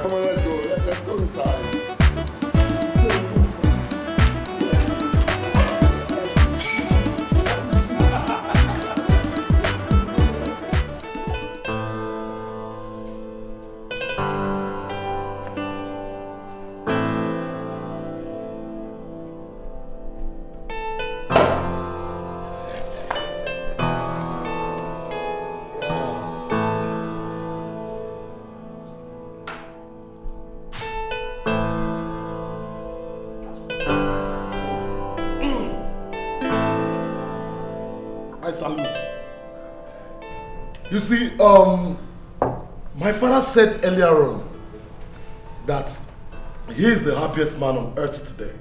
Come on, let's go. Let's go inside. You see, my father said earlier on that he is the happiest man on earth today.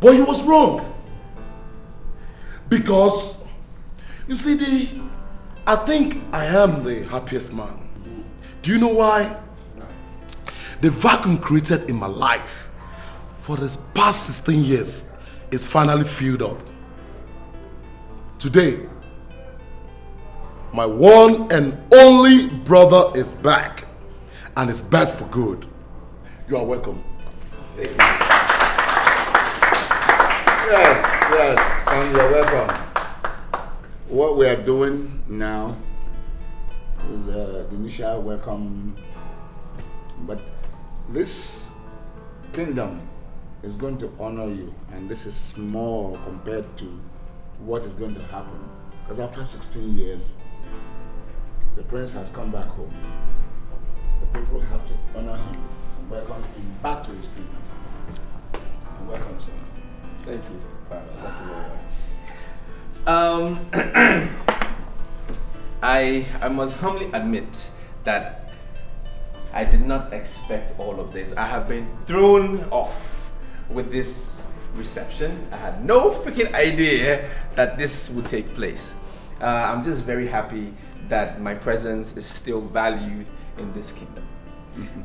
But he was wrong. Because, you see, I think I am the happiest man. Do you know why? The vacuum created in my life for this past 16 years is finally filled up. Today, my one and only brother is back, and is back for good. You are welcome. Thank you. Yes, son, you're welcome. What we are doing now is the initial welcome, but this kingdom is going to honor you, and this is small compared to what is going to happen. Because after 16 years, the prince has come back home. The people have to honor him and welcome him back to his kingdom. And welcome, sir. Thank you, Father. Thank you very much. I must humbly admit that I did not expect all of this. I have been thrown off with this reception. I had no freaking idea that this would take place. I'm just very happy that my presence is still valued in this kingdom.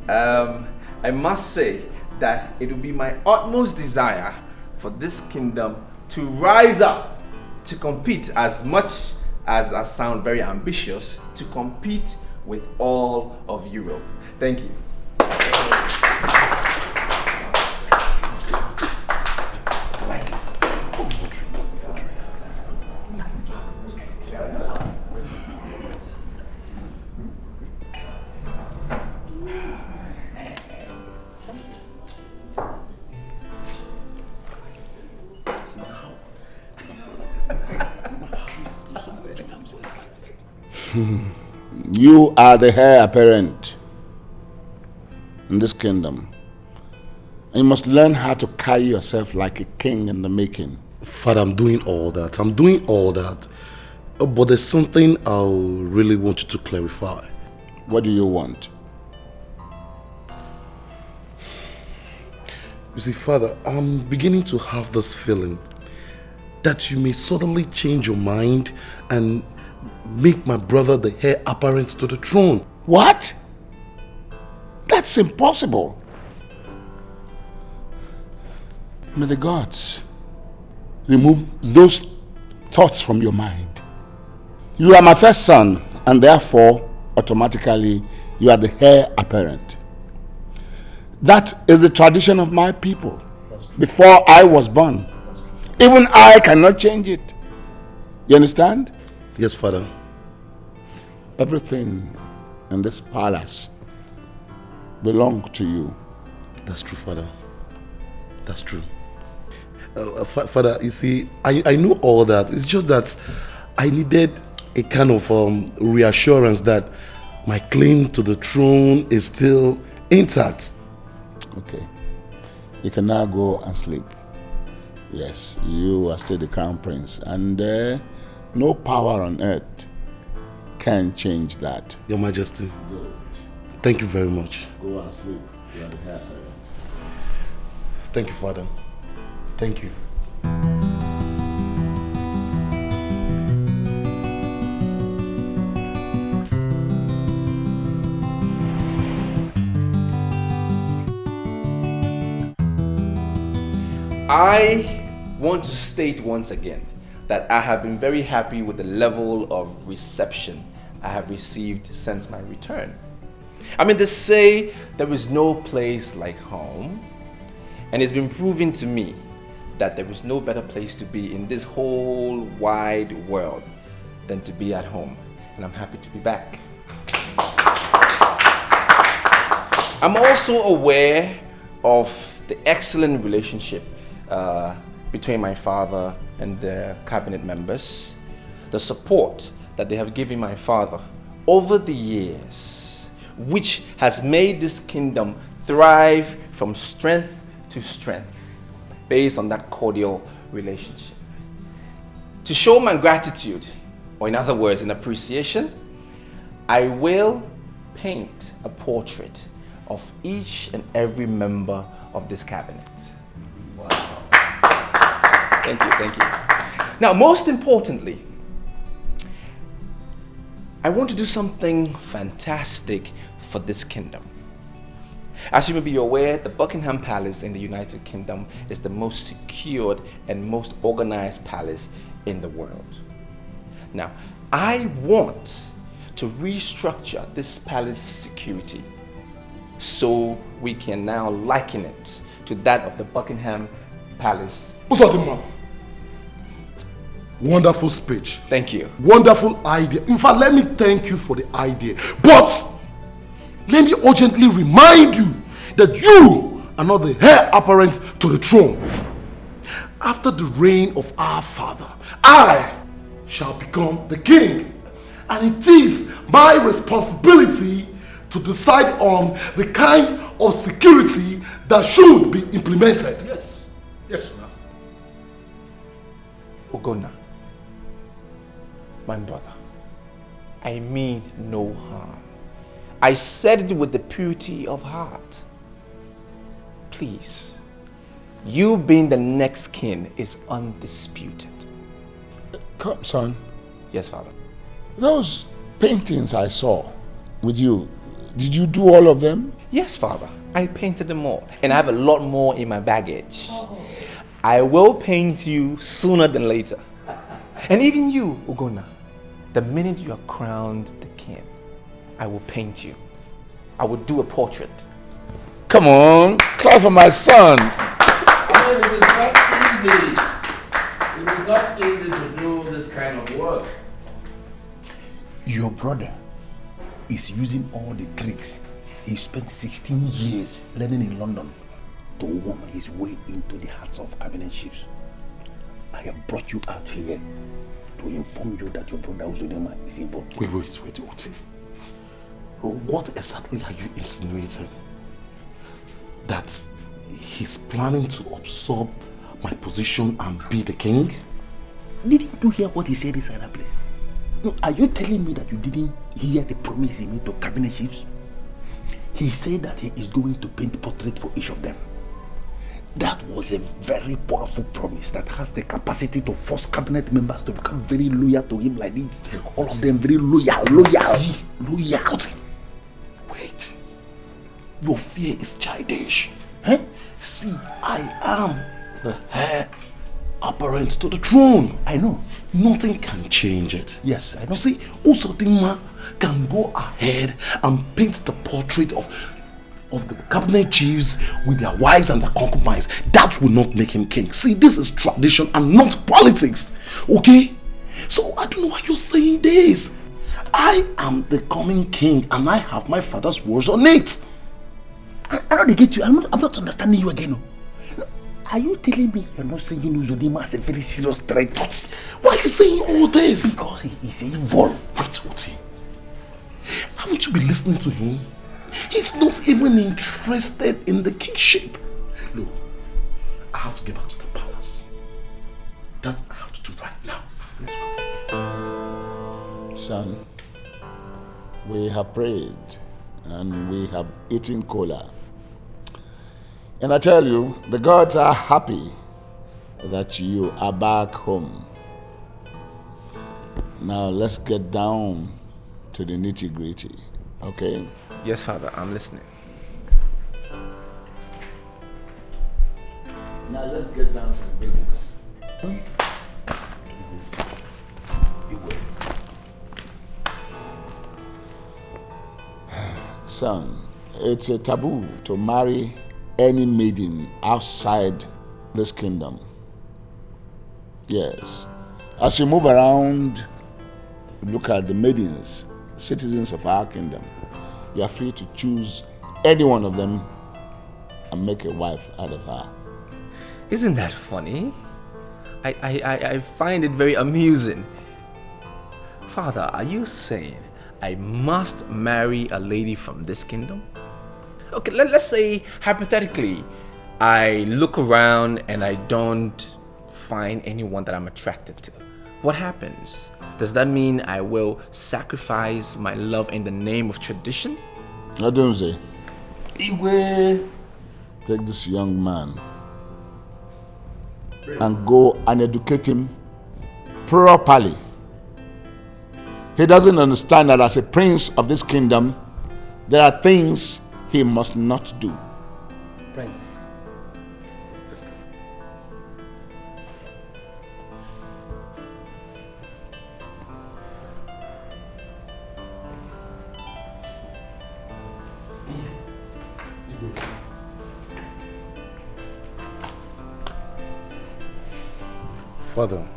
I must say that it will be my utmost desire for this kingdom to rise up to compete, as much as I sound very ambitious, to compete with all of Europe. Thank you. You are the heir apparent in this kingdom. And you must learn how to carry yourself like a king in the making. Father, I'm doing all that. I'm doing all that. But there's something I really want you to clarify. What do you want? You see, Father, I'm beginning to have this feeling that you may suddenly change your mind and make my brother the heir apparent to the throne. What? That's impossible. May the gods remove those thoughts from your mind. You are my first son, and therefore, automatically, you are the heir apparent. That is the tradition of my people. Before I was born. Even I cannot change it. You understand? Yes, Father. Everything in this palace belongs to you. That's true, Father. That's true. Father, you see, I know all that. It's just that I needed a kind of reassurance that my claim to the throne is still intact. Okay. You can now go and sleep. Yes, you are still the crown prince, and no power on earth can change that. Your Majesty. Good. Thank you very much. Go and sleep. You are the heir apparent. Thank you, Father. Thank you. I want to state once again that I have been very happy with the level of reception I have received since my return. I mean, they say there is no place like home, and it's been proven to me that there is no better place to be in this whole wide world than to be at home, and I'm happy to be back. I'm also aware of the excellent relationship between my father and the cabinet members, the support that they have given my father over the years, which has made this kingdom thrive from strength to strength based on that cordial relationship. To show my gratitude, or in other words, in appreciation, I will paint a portrait of each and every member of this cabinet. Wow. Thank you, thank you. Now, most importantly, I want to do something fantastic for this kingdom. As you may be aware, the Buckingham Palace in the United Kingdom is the most secured and most organized palace in the world. Now, I want to restructure this palace security so we can now liken it to that of the Buckingham Palace. Wonderful speech. Thank you. Wonderful idea. In fact, let me thank you for the idea. But let me urgently remind you that you are not the heir apparent to the throne. After the reign of our father, I shall become the king. And it is my responsibility to decide on the kind of security that should be implemented. Yes. Yes, sir. Ogona, my brother, I mean no harm. I said it with the purity of heart. Please, you being the next king is undisputed. Come, son. Yes, father. Those paintings I saw with you, did you do all of them? Yes, father. I painted them all, and I have a lot more in my baggage. I will paint you sooner than later. And even you, Ogona, the minute you are crowned the king, I will paint you. I will do a portrait. Come on, clap for my son. It is not easy. It is not easy to do this kind of work. Your brother is using all the tricks he spent 16 years learning in London to worm his way into the hearts of cabinet chiefs. I have brought you out here to inform you that your brother Uzodema is involved. Wait, Oti. What exactly are you insinuating? That he's planning to absorb my position and be the king? Didn't you hear what he said inside that place? Are you telling me that you didn't hear the promise he made to cabinet chiefs? He said that he is going to paint a portrait for each of them. That was a very powerful promise that has the capacity to force cabinet members to become very loyal to him like this. All of them very loyal. Wait. Your fear is childish. Huh? See, I am the heir apparent to the throne. I know. Nothing can change it. Yes, I know. See, Uzodema can go ahead and paint the portrait of the cabinet chiefs with their wives and their concubines. That will not make him king. See, this is tradition and not politics. Okay? So I don't know why you're saying this. I am the coming king and I have my father's words on it. I don't get you. I'm not understanding you again. Are you telling me you're not saying Uzodema has a very serious threat? Why are you saying all this? Because he is evil. Wait, Oti. Haven't you been listening to him? He's not even interested in the kingship. Look, I have to get back to the palace. That I have to do right now. Let's go. Son, we have prayed and we have eaten cola. And I tell you, the gods are happy that you are back home. Now let's get down to the nitty-gritty, okay? Yes, father, I'm listening. Now let's get down to the business. son, it's a taboo to marry any maiden outside this kingdom. Yes. As you move around, look at the maidens, citizens of our kingdom. You are free to choose any one of them and make a wife out of her. Isn't that funny? I find it very amusing. Father, are you saying I must marry a lady from this kingdom? Okay, let's say hypothetically I look around and I don't find anyone that I'm attracted to. What happens? Does that mean I will sacrifice my love in the name of tradition? I don't say. Igwe, take this young man and go and educate him properly. He doesn't understand that as a prince of this kingdom, there are things he must not do. Prince. Father,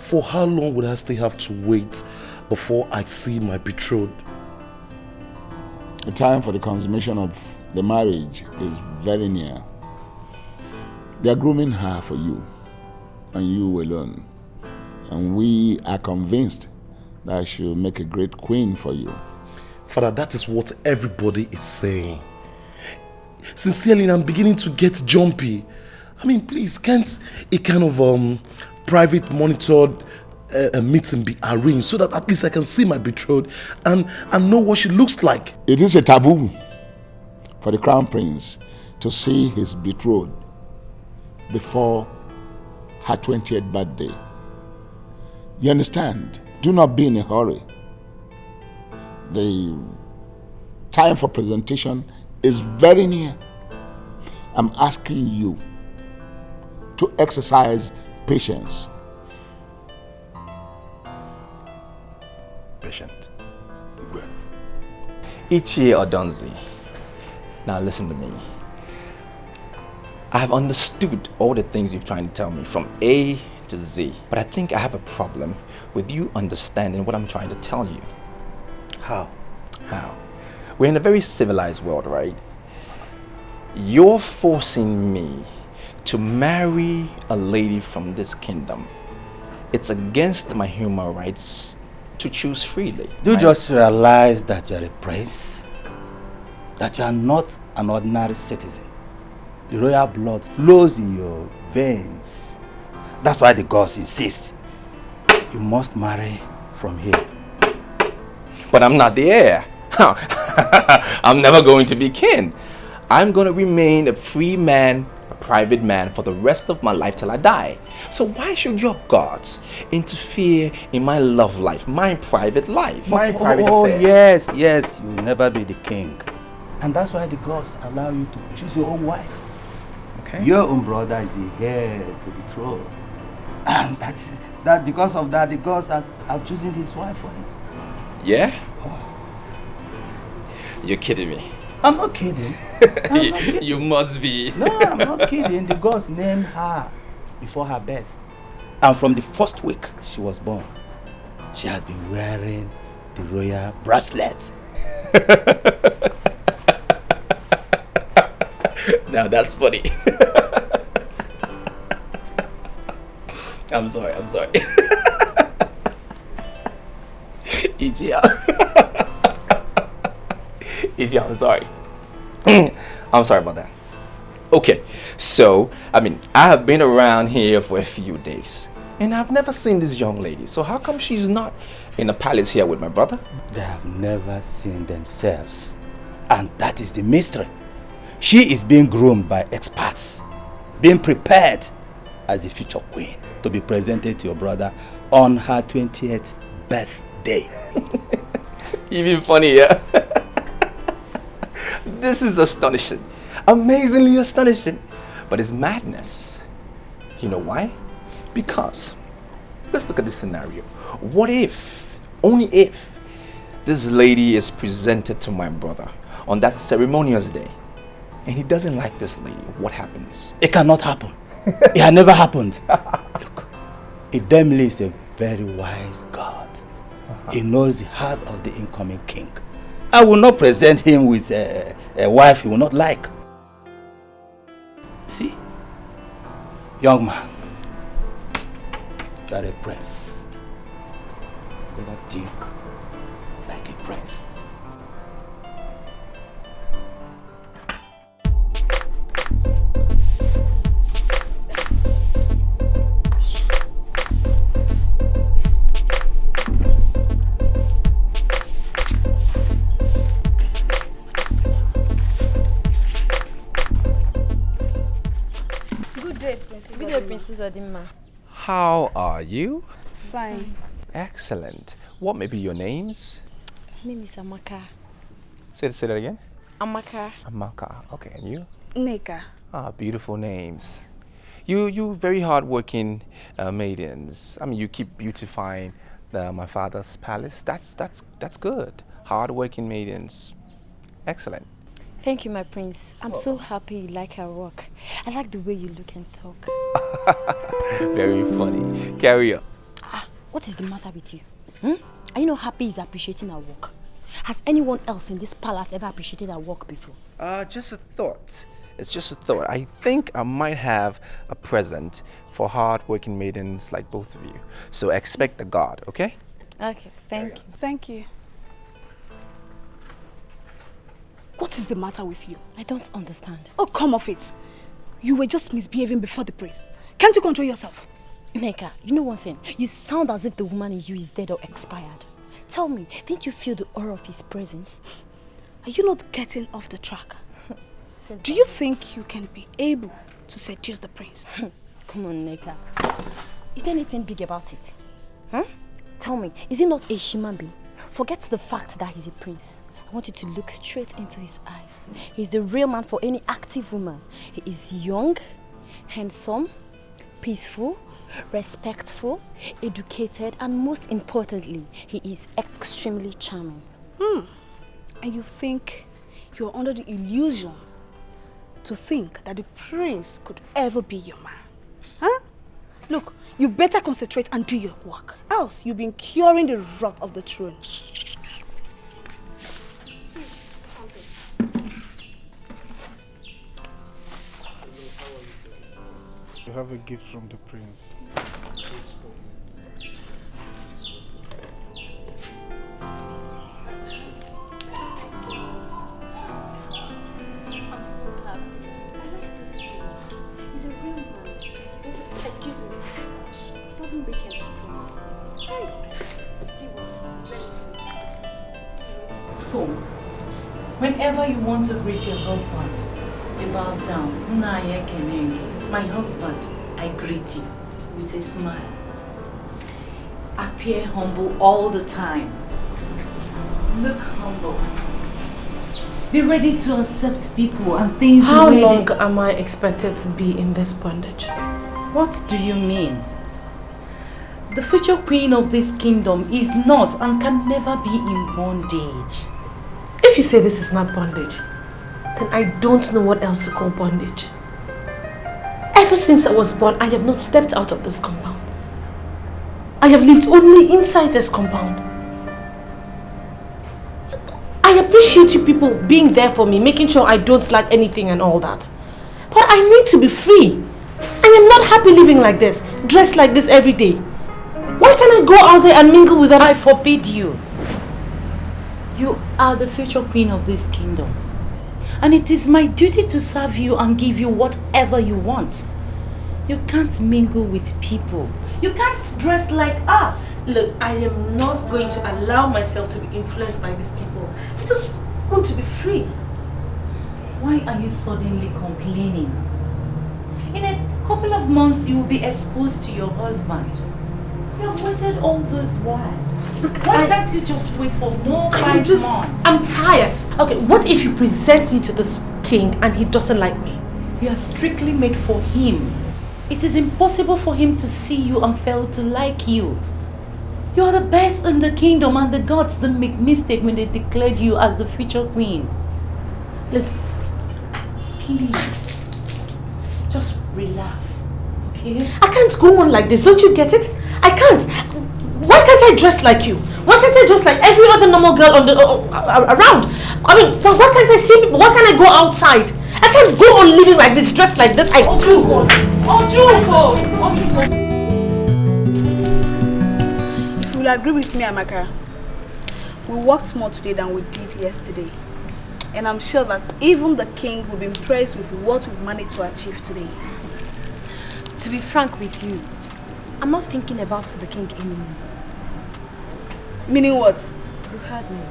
for how long would I still have to wait before I see my betrothed? The time for the consummation of the marriage is very near. They are grooming her for you, and you alone. And we are convinced that she will make a great queen for you. Father, that is what everybody is saying. Sincerely, I'm beginning to get jumpy. I mean, please, can't a kind of private monitored meeting be arranged so that at least I can see my betrothed and know what she looks like? It is a taboo for the crown prince to see his betrothed before her 20th birthday. You understand? Do not be in a hurry. The time for presentation is very near. I'm asking you to exercise patience. Patient. Ichie Odonzi, now listen to me. I have understood all the things you're trying to tell me from A to Z, but I think I have a problem with you understanding what I'm trying to tell you. How? We're in a very civilized world, right? You're forcing me to marry a lady from this kingdom. It's against my human rights to choose freely. Do you just realize that you're a prince? That you are not an ordinary citizen? The royal blood flows in your veins. That's why the gods insist you must marry from here. But I'm not the heir. I'm never going to be king. I'm going to remain a free man, a private man for the rest of my life till I die. So why should your gods interfere in my love life, my private life, my private affairs? Yes, you'll never be the king. And that's why the gods allow you to choose your own wife. Okay. Your own brother is the heir to the throne. And that because of that, the gods have chosen his wife for him. Yeah? You're kidding me. I'm not kidding. You must be. No, I'm not kidding. The gods named her before her birth. And from the first week she was born, she has been wearing the royal bracelet. Now that's funny. I'm sorry. Ichia, I'm sorry. I'm sorry about that. Okay, so, I have been around here for a few days, and I've never seen this young lady. So how come she's not in the palace here with my brother? They have never seen themselves. And that is the mystery. She is being groomed by experts, being prepared as the future queen to be presented to your brother on her 20th birthday. Even funnier. This is astonishing. Amazingly astonishing. But it's madness. You know why? Because, let's look at this scenario. What if, only if, this lady is presented to my brother on that ceremonious day, and he doesn't like this lady, what happens? It cannot happen. It had never happened. Look, Idemili is a very wise God. He knows the heart of the incoming king. I will not present him with a wife he will not like. See, young man, you are a prince. Better think like a prince. How are you? Fine. Excellent. What may be your names? My name is Amaka. Say that again. Amaka. Amaka. Okay, and you? Neka. Ah, beautiful names. You very hardworking maidens. I mean, you keep beautifying my father's palace. That's good. Hardworking maidens. Excellent. Thank you, my prince. I'm so happy you like our work. I like the way you look and talk. Very funny. Carry on. What is the matter with you? Are you not happy he's appreciating our work? Has anyone else in this palace ever appreciated our work before? Just a thought. It's just a thought. I think I might have a present for hard-working maidens like both of you. So expect the God, okay? Okay, thank you. Thank you. What is the matter with you? I don't understand. Oh, come off it. You were just misbehaving before the priest. Can't you control yourself? Neka, you know one thing? You sound as if the woman in you is dead or expired. Tell me, didn't you feel the aura of his presence? Are you not getting off the track? Do you think you can be able to seduce the prince? Come on, Neka. Is there anything big about it? Tell me, is he not a human being? Forget the fact that he's a prince. I want you to look straight into his eyes. He's the real man for any active woman. He is young, handsome, peaceful, respectful, educated, and most importantly, he is extremely charming. And you think you're under the illusion to think that the prince could ever be your man? Huh? Look, you better concentrate and do your work. Else you'll be incurring the wrath of the throne. You have a gift from the prince. So, whenever you want to greet your husband, you bow down. My husband, I greet you with a smile. Appear humble all the time. Look humble. Be ready to accept people and things. How long am I expected to be in this bondage? What do you mean? The future queen of this kingdom is not and can never be in bondage. If you say this is not bondage, then I don't know what else to call bondage. Ever since I was born, I have not stepped out of this compound. I have lived only inside this compound. I appreciate you people being there for me, making sure I don't lack anything and all that. But I need to be free. I am not happy living like this, dressed like this every day. Why can't I go out there and mingle with them? I forbid you. You are the future queen of this kingdom. And it is my duty to serve you and give you whatever you want. You can't mingle with people. You can't dress like us. Look, I am not going to allow myself to be influenced by these people. I just want to be free. Why are you suddenly complaining? In a couple of months you will be exposed to your husband. You have waited all those while. Why can't you just wait for more 5 months? I'm tired. Okay, what if you present me to this king and he doesn't like me? You are strictly made for him. It is impossible for him to see you and fail to like you. You are the best in the kingdom, and the gods didn't make mistake when they declared you as the future queen. Look, please, just relax, okay? I can't go on like this, don't you get it? I can't. Why can't I dress like you? Why can't I dress like every other normal girl on the around? I mean, so why can't I see people? Why can't I go outside? I can't go on living like this, dressed like this. If you will agree with me, Amaka, we worked more today than we did yesterday. And I'm sure that even the king will be impressed with what we've managed to achieve today. To be frank with you, I'm not thinking about the king anymore. Meaning what? You heard me.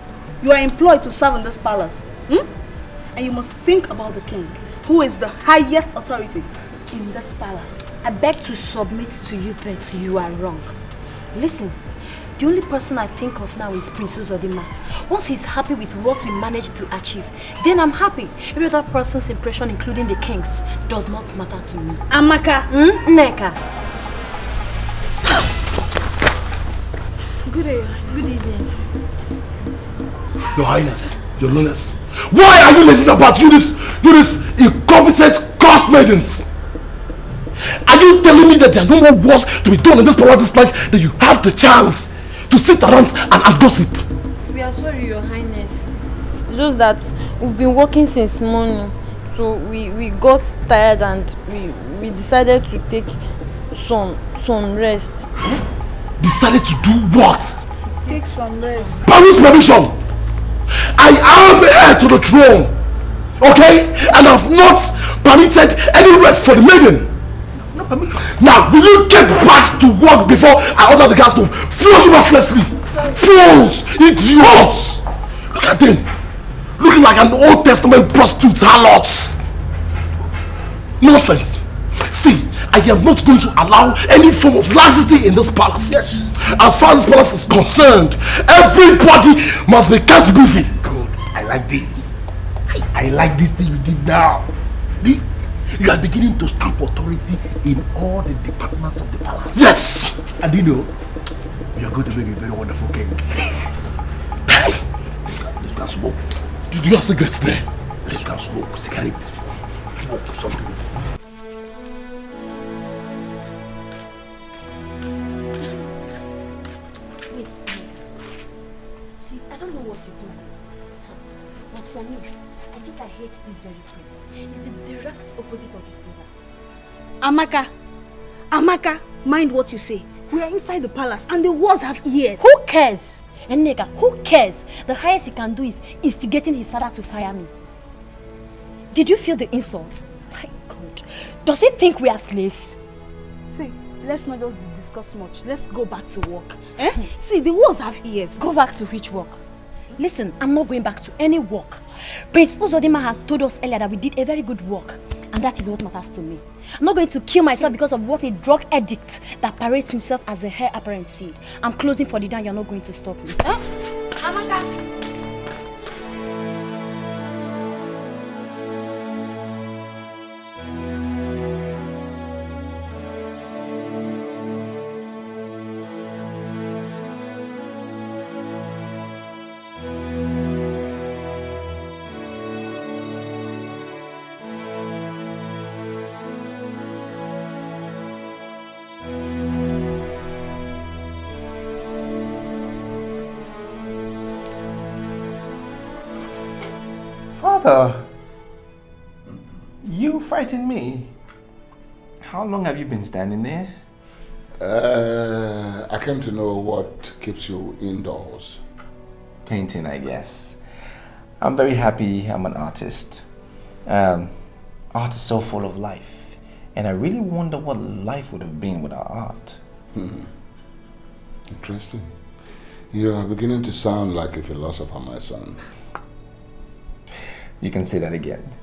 You are employed to serve in this palace. And you must think about the king, who is the highest authority in this palace. I beg to submit to you that you are wrong. Listen, the only person I think of now is Prince Uzodimma. Once he's happy with what we managed to achieve, then I'm happy. Every other person's impression, including the king's, does not matter to me. Amaka. Neka. Good evening. Your Highness, Your Lordness, why are you listening about you this incompetent cost maidens? Are you telling me that there are no more work to be done in this palace like that you have the chance to sit around and gossip? We are sorry, Your Highness. Just that we've been working since morning, so we got tired and we decided to take some rest. Decided to do what? Take some rest. By whose permission? I am the heir to the throne, okay? And I've not permitted any rest for the maiden. Now, will you get back to work before I order the guards to floor you mercilessly? Fools! Idiots! Look at them, looking like an Old Testament prostitute harlot. Nonsense. See, I am not going to allow any form of laxity in this palace. Yes. As far as this palace is concerned, everybody must be kept busy. Good. I like this. I like this thing you did now. You are beginning to stamp authority in all the departments of the palace. Yes. And you know, you are going to make a very wonderful king. Let's go and smoke. Do you have cigarettes there? Let's go and smoke. Cigarette. Smoke something. For me, I think I hate this very place. It's the direct opposite of his brother. Amaka, mind what you say. We are inside the palace and the walls have ears. Who cares? And nigga, who cares? The highest he can do is instigating his father to fire me. Did you feel the insult? My God. Does he think we are slaves? See, let's not just discuss much. Let's go back to work. See, the walls have ears. Go back to which work? Listen, I'm not going back to any work. Prince Uzodimma has told us earlier that we did a very good work, and that is what matters to me. I'm not going to kill myself because of what a drug addict that parades himself as a heir apparent said. I'm closing for the day and you're not going to stop me. Amaka. Father, you frighten me. How long have you been standing there? I came to know what keeps you indoors. Painting, I guess. I'm very happy I'm an artist. Art is so full of life, and I really wonder what life would have been without art. Interesting. You are beginning to sound like a philosopher, my son. You can say that again.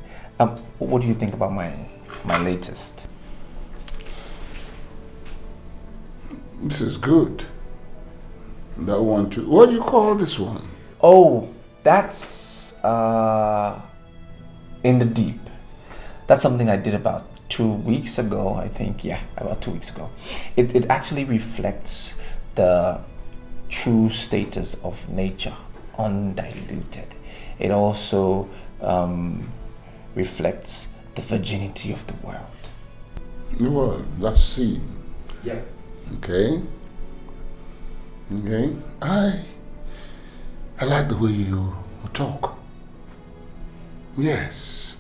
What do you think about my latest? This is good. That one too. What do you call this one? Oh, that's In the Deep. That's something I did about 2 weeks ago, I think. Yeah, about 2 weeks ago. It actually reflects the true status of nature, undiluted. It also reflects the virginity of the world. Well, let's see. Yeah. Okay. Okay. I like the way you talk. Yes.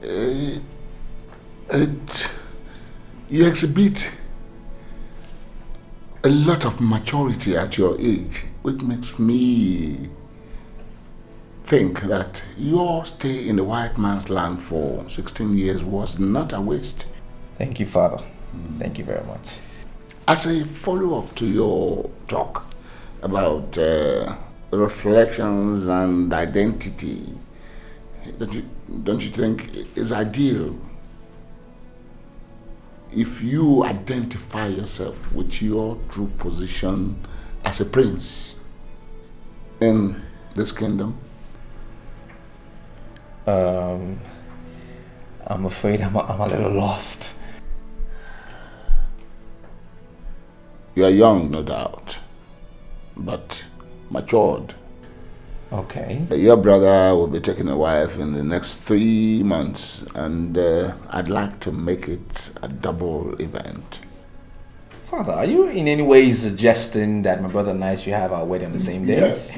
You exhibit a lot of maturity at your age, which makes me think that your stay in the white man's land for 16 years was not a waste. Thank you, Father. Thank you very much. As a follow-up to your talk about reflections and identity, don't you think it's ideal if you identify yourself with your true position as a prince in this kingdom? I'm afraid I'm a little lost. You are young, no doubt, but matured. Okay. Your brother will be taking a wife in the next 3 months, and I'd like to make it a double event. Father, are you in any way suggesting that my brother and I should have our wedding on the same day? Yes.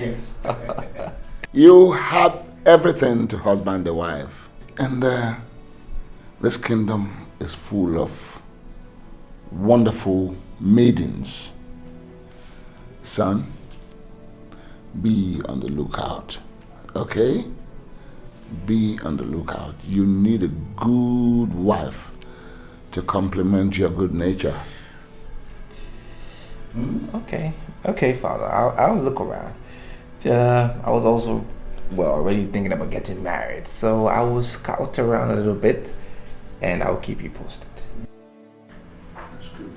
You have everything to husband the wife, and this kingdom is full of wonderful maidens. Son, be on the lookout, okay? Be on the lookout. You need a good wife to complement your good nature. Okay, Father, I'll look around. I was also, already thinking about getting married, so I will scout around a little bit, and I'll keep you posted. That's good.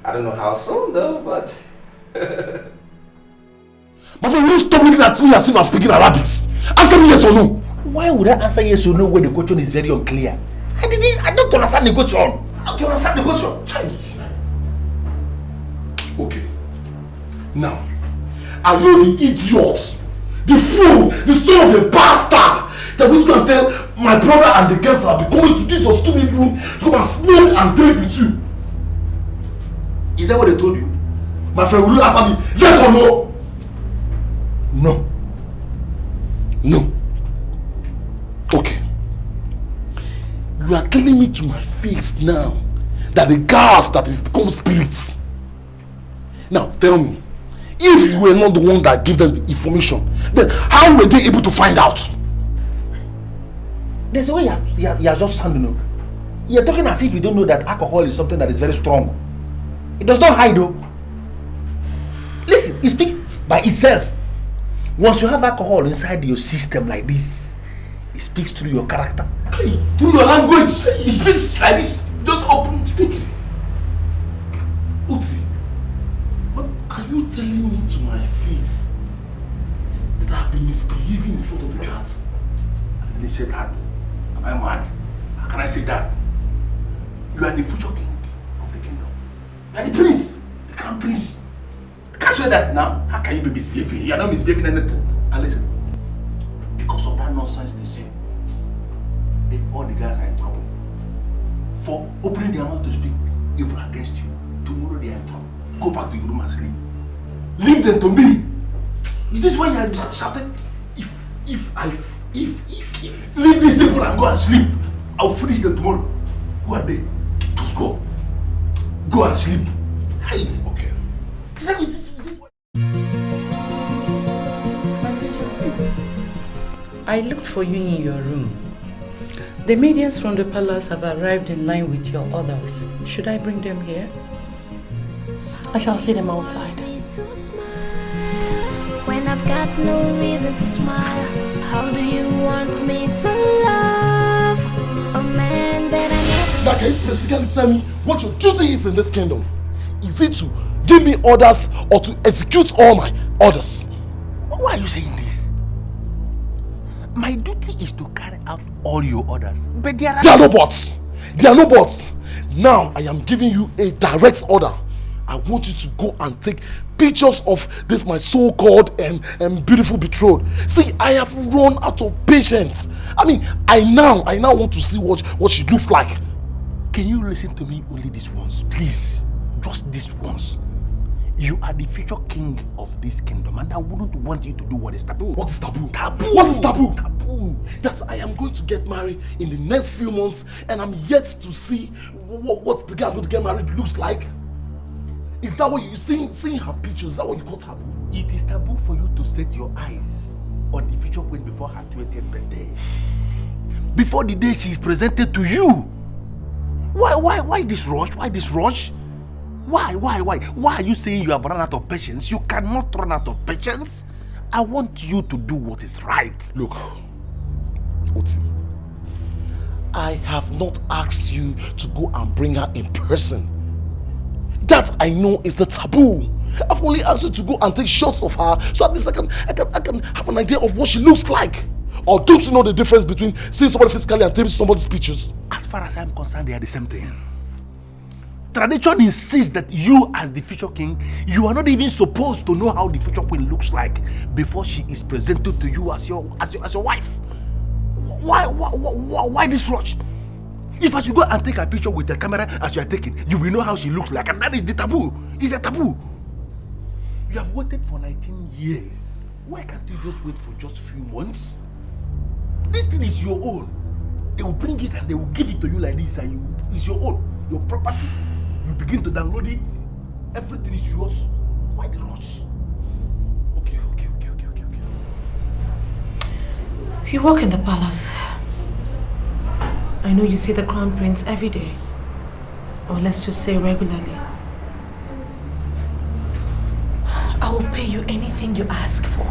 I don't know how soon though, but But will you stop looking at me as if I'm speaking Arabic? Answer me yes or no. Why would I answer yes or no when the question is very unclear? I don't understand the question. I don't understand the question. Okay. Now, are you the idiot, the fool, the son of a bastard that was going to tell my brother and the girls that I'll be coming to this your stupid room to come and smoke and drink with you? Is that what they told you? My friend, will you answer me yes or no? No. No. Okay. You are telling me to my face now that the gas that is become spirits. Now tell me, if you were not the one that gave them the information, then how were they able to find out? There's a way you are just sounding up. You're talking as if you don't know that alcohol is something that is very strong. It does not hide though. Listen, it speaks by itself. Once you have alcohol inside your system like this, it speaks through your character. Through your language, it speaks like this. Just open speaks. Uti, what are you telling me to my face that I've been misbehaving in front of the cats? I didn't say that. Am I mad? How can I say that? You are the future king of the kingdom. You are the prince, the crown prince. I can't say that now. How can you be misbehaving? You are not misbehaving anything. And listen, because of that nonsense they say, if all the guys are in trouble for opening their mouth to speak evil against you, tomorrow they are in trouble. Go back to your room and sleep. Leave them to me. Is this why you are shouting? If leave these people and go and sleep, I'll finish them tomorrow. Who are they? Just go. Go and sleep. Hey, okay. I looked for you in your room. The maidens from the palace have arrived in line with your orders. Should I bring them here? I shall see them outside. When I've got no reason to smile, how do you want me to love a man that I never... Now can you specifically tell me what your duty is in this kingdom? Is it to give me orders or to execute all my orders? Why are you saying this? My duty is to carry out all your orders. But there are no buts. There are no buts. Now I am giving you a direct order. I want you to go and take pictures of this my so-called beautiful betrothed. See, I have run out of patience. I mean, I now want to see what she looks like. Can you listen to me only this once, please? Just this once. You are the future king of this kingdom, and I wouldn't want you to do what is taboo. What is taboo? Taboo. What is taboo? Taboo. That I am going to get married in the next few months, and I'm yet to see what the guy I'm going to get married looks like. Is that what you seeing her pictures? Is that what you call taboo? It is taboo for you to set your eyes on the future queen before her 20th birthday. Before the day she is presented to you. Why this rush? Why this rush? Why are you saying you have run out of patience? You cannot run out of patience. I want you to do what is right. Look, Oti, I have not asked you to go and bring her in person. That I know is the taboo. I've only asked you to go and take shots of her so at least I can have an idea of what she looks like. Or don't you know the difference between seeing somebody physically and taking somebody's pictures? As far as I'm concerned, they are the same thing. Tradition insists that you, as the future king, you are not even supposed to know how the future queen looks like before she is presented to you as your wife. Why this rush? If I should go and take a picture with the camera as you are taking, you will know how she looks like, and that is the taboo. It's a taboo. You have waited for 19 years. Why can't you just wait for just a few months? This thing is your own. They will bring it and they will give it to you like this, and it's your own, your property. You begin to download it. Everything is yours. Why the rush? Okay. You work in the palace. I know you see the crown prince every day, or let's just say regularly. I will pay you anything you ask for.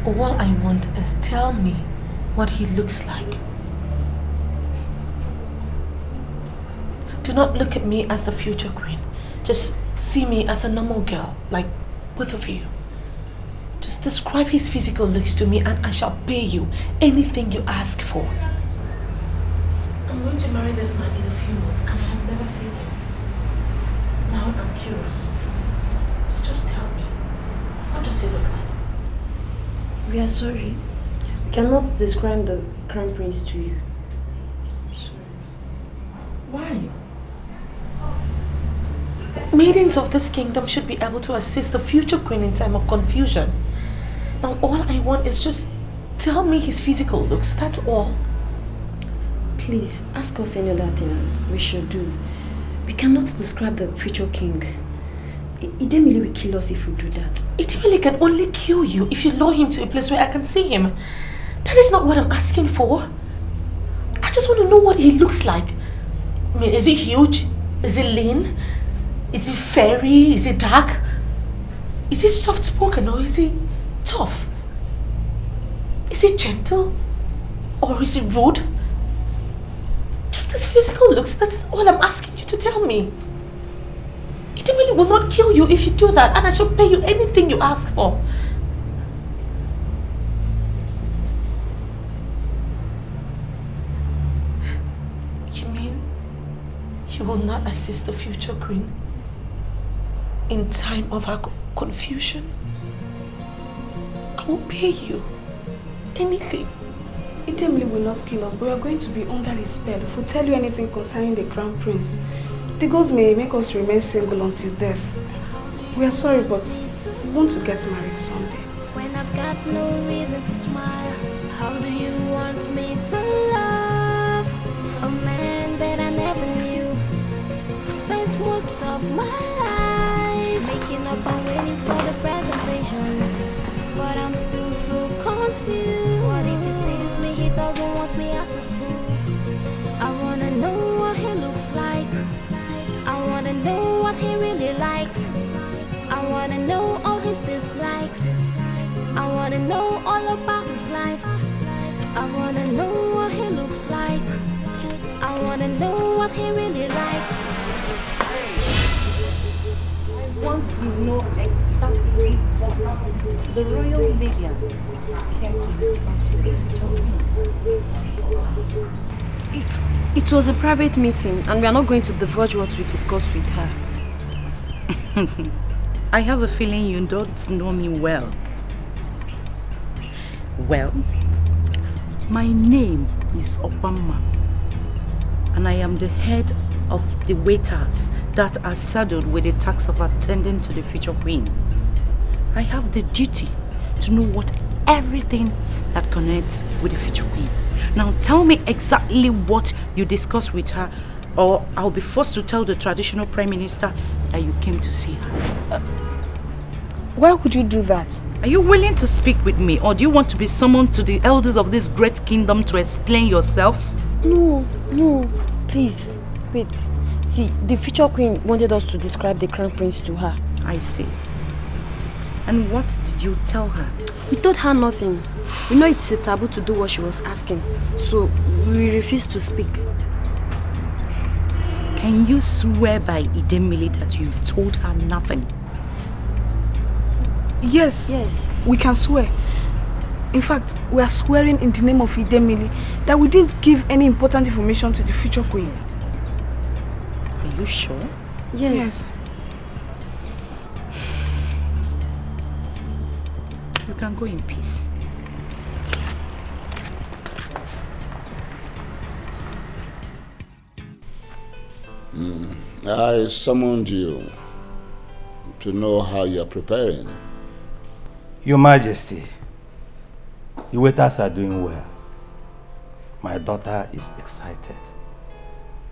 All I want is tell me what he looks like. Do not look at me as the future queen. Just see me as a normal girl, like both of you. Just describe his physical looks to me and I shall pay you anything you ask for. I'm going to marry this man in a few months and I have never seen him. Now I'm curious. Just tell me, what does he look like? We are sorry. We cannot describe the crown prince to you. Sorry. Why? Maidens of this kingdom should be able to assist the future queen in time of confusion. Now all I want is just tell me his physical looks, that's all. Please, ask us any other thing we should do. We cannot describe the future king. Idemili will kill us if we do that. Idemili can only kill you if you lure him to a place where I can see him. That is not what I'm asking for. I just want to know what he looks like. I mean, is he huge? Is he lean? Is he fairy? Is he dark? Is he soft-spoken or is he tough? Is he gentle? Or is he rude? Just his physical looks, that's all I'm asking you to tell me. Idemili will not kill you if you do that, and I shall pay you anything you ask for. You mean you will not assist the future queen in time of her confusion? I will pay you anything. Idemili will not kill us, but we are going to be under his spell if we tell you anything concerning the crown prince. The ghost may make us remain single until death. We are sorry, but we want to get married someday. When I've got no reason to smile, how do you want me to love a man that I never knew? Spent most of my life making up and waiting for the presentation, but I'm still so confused. What if he sees me, he doesn't want me as a fool? I wanna know what he looks like. I wanna know what he really likes. I wanna know all his dislikes. I wanna know all about his life. I wanna know what he looks like. I wanna know what he really likes. I want to know exactly what the royal lady came to discuss with the future queen. It was a private meeting and we are not going to divulge what we discussed with her. I have a feeling you don't know me well. Well, my name is Obama, and I am the head of the waiters that are saddled with the task of attending to the future queen. I have the duty to know everything that connects with the future queen. Now tell me exactly what you discussed with her, or I'll be forced to tell the traditional prime minister that you came to see her. Why would you do that? Are you willing to speak with me, or do you want to be summoned to the elders of this great kingdom to explain yourselves? No, please, wait. See, the future queen wanted us to describe the crown prince to her. I see. And what did you tell her? We told her nothing. We know it's a taboo to do what she was asking, so we refused to speak. Can you swear by Idemili that you've told her nothing? Yes, we can swear. In fact, we are swearing in the name of Idemili that we didn't give any important information to the future queen. Are you sure? Yes. You can go in peace. I summoned you to know how you are preparing. Your Majesty, the waiters are doing well. My daughter is excited,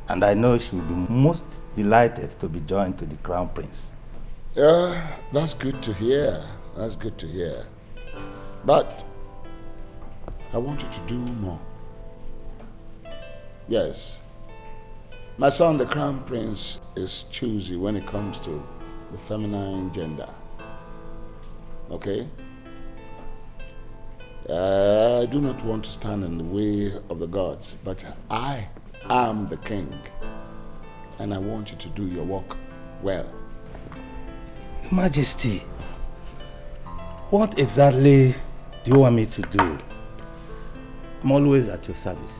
and I know she will be most delighted to be joined to the Crown Prince. Yeah, that's good to hear. That's good to hear. But I want you to do more. Yes. My son, the Crown Prince, is choosy when it comes to the feminine gender. Okay? I do not want to stand in the way of the gods, but I am the king, and I want you to do your work well. Your Majesty, what exactly do you want me to do? I'm always at your service.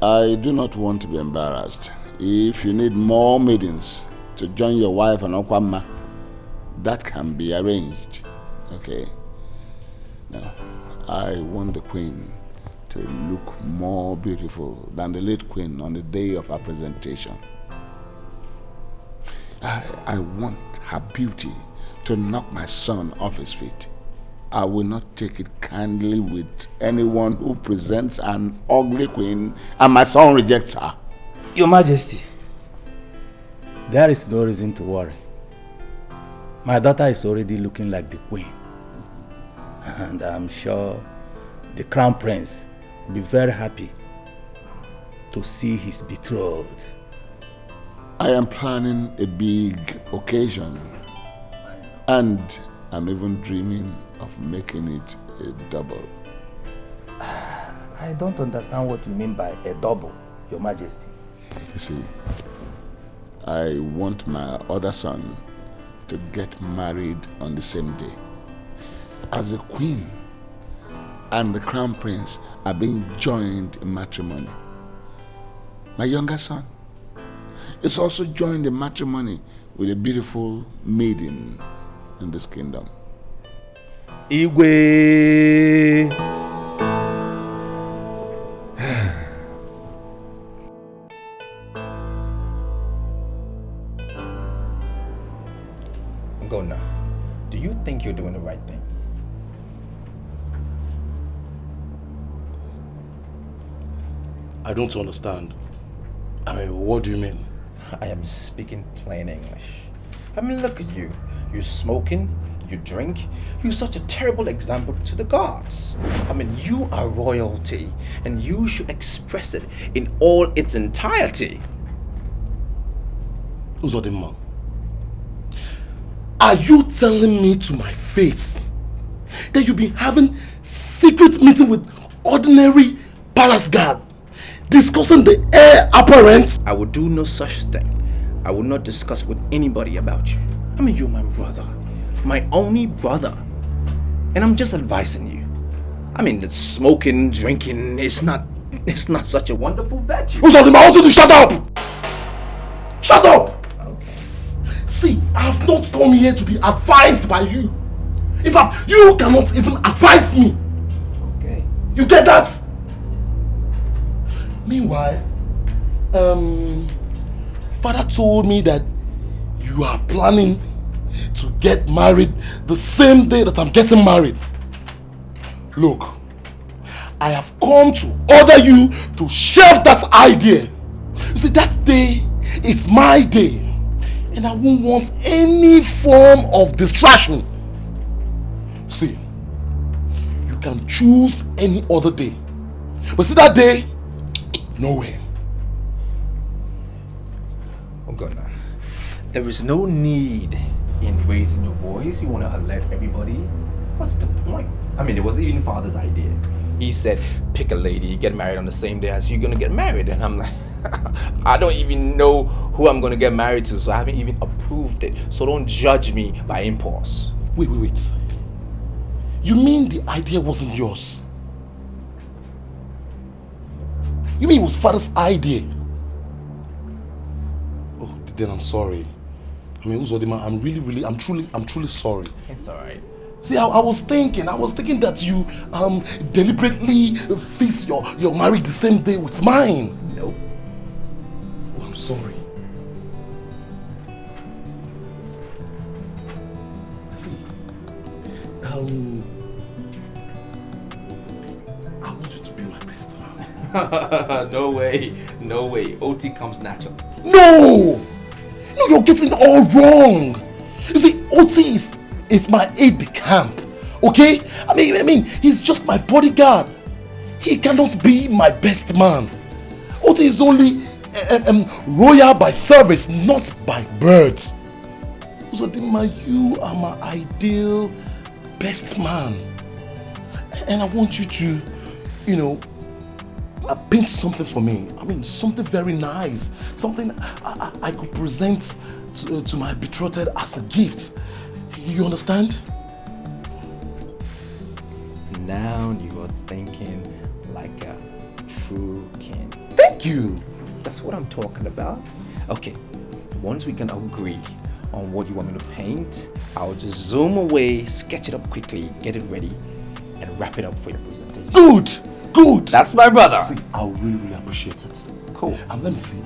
I do not want to be embarrassed. If you need more maidens to join your wife and Okwama, that can be arranged. Okay? Now, I want the queen to look more beautiful than the late queen on the day of her presentation. I want her beauty to knock my son off his feet. I will not take it kindly with anyone who presents an ugly queen and my son rejects her. Your Majesty, there is no reason to worry. My daughter is already looking like the queen, and I'm sure the Crown Prince will be very happy to see his betrothed. I am planning a big occasion, and I'm even dreaming of making it a double. I don't understand what you mean by a double, Your Majesty. You see, I want my other son to get married on the same day. As the queen and the Crown Prince are being joined in matrimony, my younger son is also joined in matrimony with a beautiful maiden in this kingdom. Igwe! Go now. Do you think you're doing the right thing? I don't understand. I mean, what do you mean? I am speaking plain English. I mean, look at you. You're smoking, you drink, you're such a terrible example to the gods. I mean, you are royalty, and you should express it in all its entirety. Uzodimma, are you telling me to my face that you've been having secret meeting with ordinary palace guard, discussing the heir apparent? I will do no such thing. I will not discuss with anybody about you. I mean, you're my brother, my only brother, and I'm just advising you. I mean, the smoking, drinking is not It's not such a wonderful virtue. Uzodima, I want you to shut up! Shut up! Okay. See, I have not come here to be advised by you. In fact, you cannot even advise me. Okay. You get that? Meanwhile, Father told me that you are planning to get married the same day that I'm getting married. Look, I have come to order you to shelve that idea. You see, that day is my day, and I won't want any form of distraction. See, you can choose any other day, but see that day, no way. Oh God, now. There is no need in raising your voice. You want to alert everybody. What's the point? I mean, it was even Father's idea. He said, pick a lady, get married on the same day as you're going to get married. And I'm like, I don't even know who I'm going to get married to, so I haven't even approved it. So don't judge me by impulse. Wait. You mean the idea wasn't yours? You mean it was Father's idea? Oh, then I'm sorry. I mean, Uzodima, I'm truly sorry. It's alright. See, I was thinking that you deliberately fixed your marriage the same day with mine. Nope. Oh, I'm sorry. See, I want you to be my best man. No way. OT comes natural. No, you're getting it all wrong. You see, OT is my aide-de-camp, okay? I mean, he's just my bodyguard. He cannot be my best man. OT is only royal by service, not by birth. So, you are my ideal best man, and I want you to, paint something for me. I mean, something very nice, something I could present to my betrothed as a gift. You understand? Now you are thinking like a true king. Thank you. That's what I'm talking about. Okay, once we can agree on what you want me to paint, I'll just zoom away, sketch it up quickly, get it ready, and wrap it up for your presentation. Good. That's my brother. See, I'll really appreciate it. Cool. Let me see.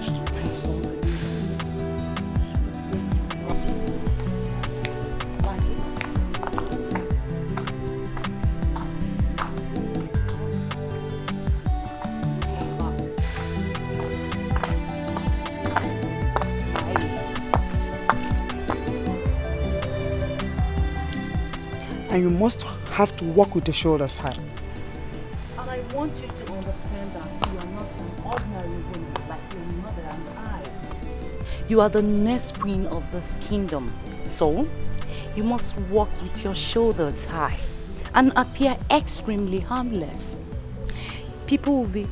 Just to paint something. And you must have to walk with your shoulders high. And I want you to understand that you are not an ordinary woman like your mother and I. You are the next queen of this kingdom. So, you must walk with your shoulders high and appear extremely harmless. People will be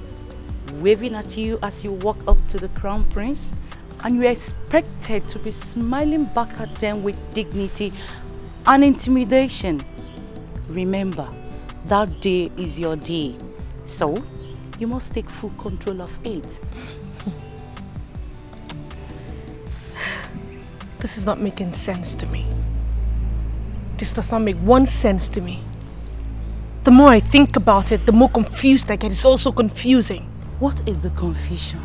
waving at you as you walk up to the crown prince, and you are expected to be smiling back at them with dignity and intimidation. Remember, that day is your day, so you must take full control of it. This is not making sense to me. This does not make one sense to me. The more I think about it, the more confused I get. It's also confusing. What is the confusion?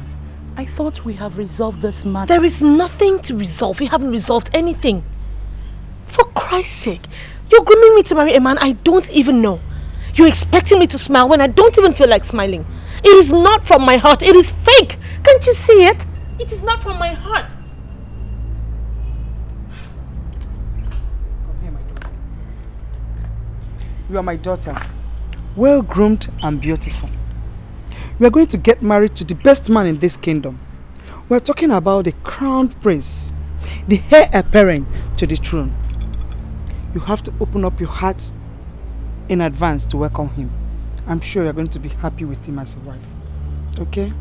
I thought we have resolved this matter. There is nothing to resolve. We haven't resolved anything. For Christ's sake, you're grooming me to marry a man I don't even know. You're expecting me to smile when I don't even feel like smiling. It is not from my heart. It is fake. Can't you see it? It is not from my heart. Come here, my daughter. You are my daughter, well groomed and beautiful. We are going to get married to the best man in this kingdom. We are talking about the crown prince, the heir apparent to the throne. You have to open up your heart in advance to welcome him. I'm sure you're going to be happy with him as a wife. Okay?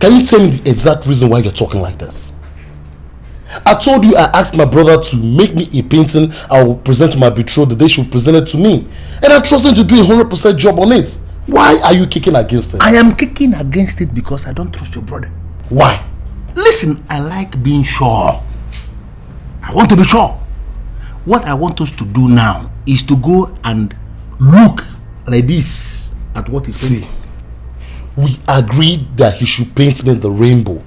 Can you tell me the exact reason why you're talking like this? I told you I asked my brother to make me a painting I will present to my betrothed the day she will present it to me. And I trust him to do a 100% job on it. Why are you kicking against it? I am kicking against it because I don't trust your brother. Why? Listen, I like being sure. I want to be sure. What I want us to do now is to go and look like this at what he's saying. We agreed that he should paint me the rainbow.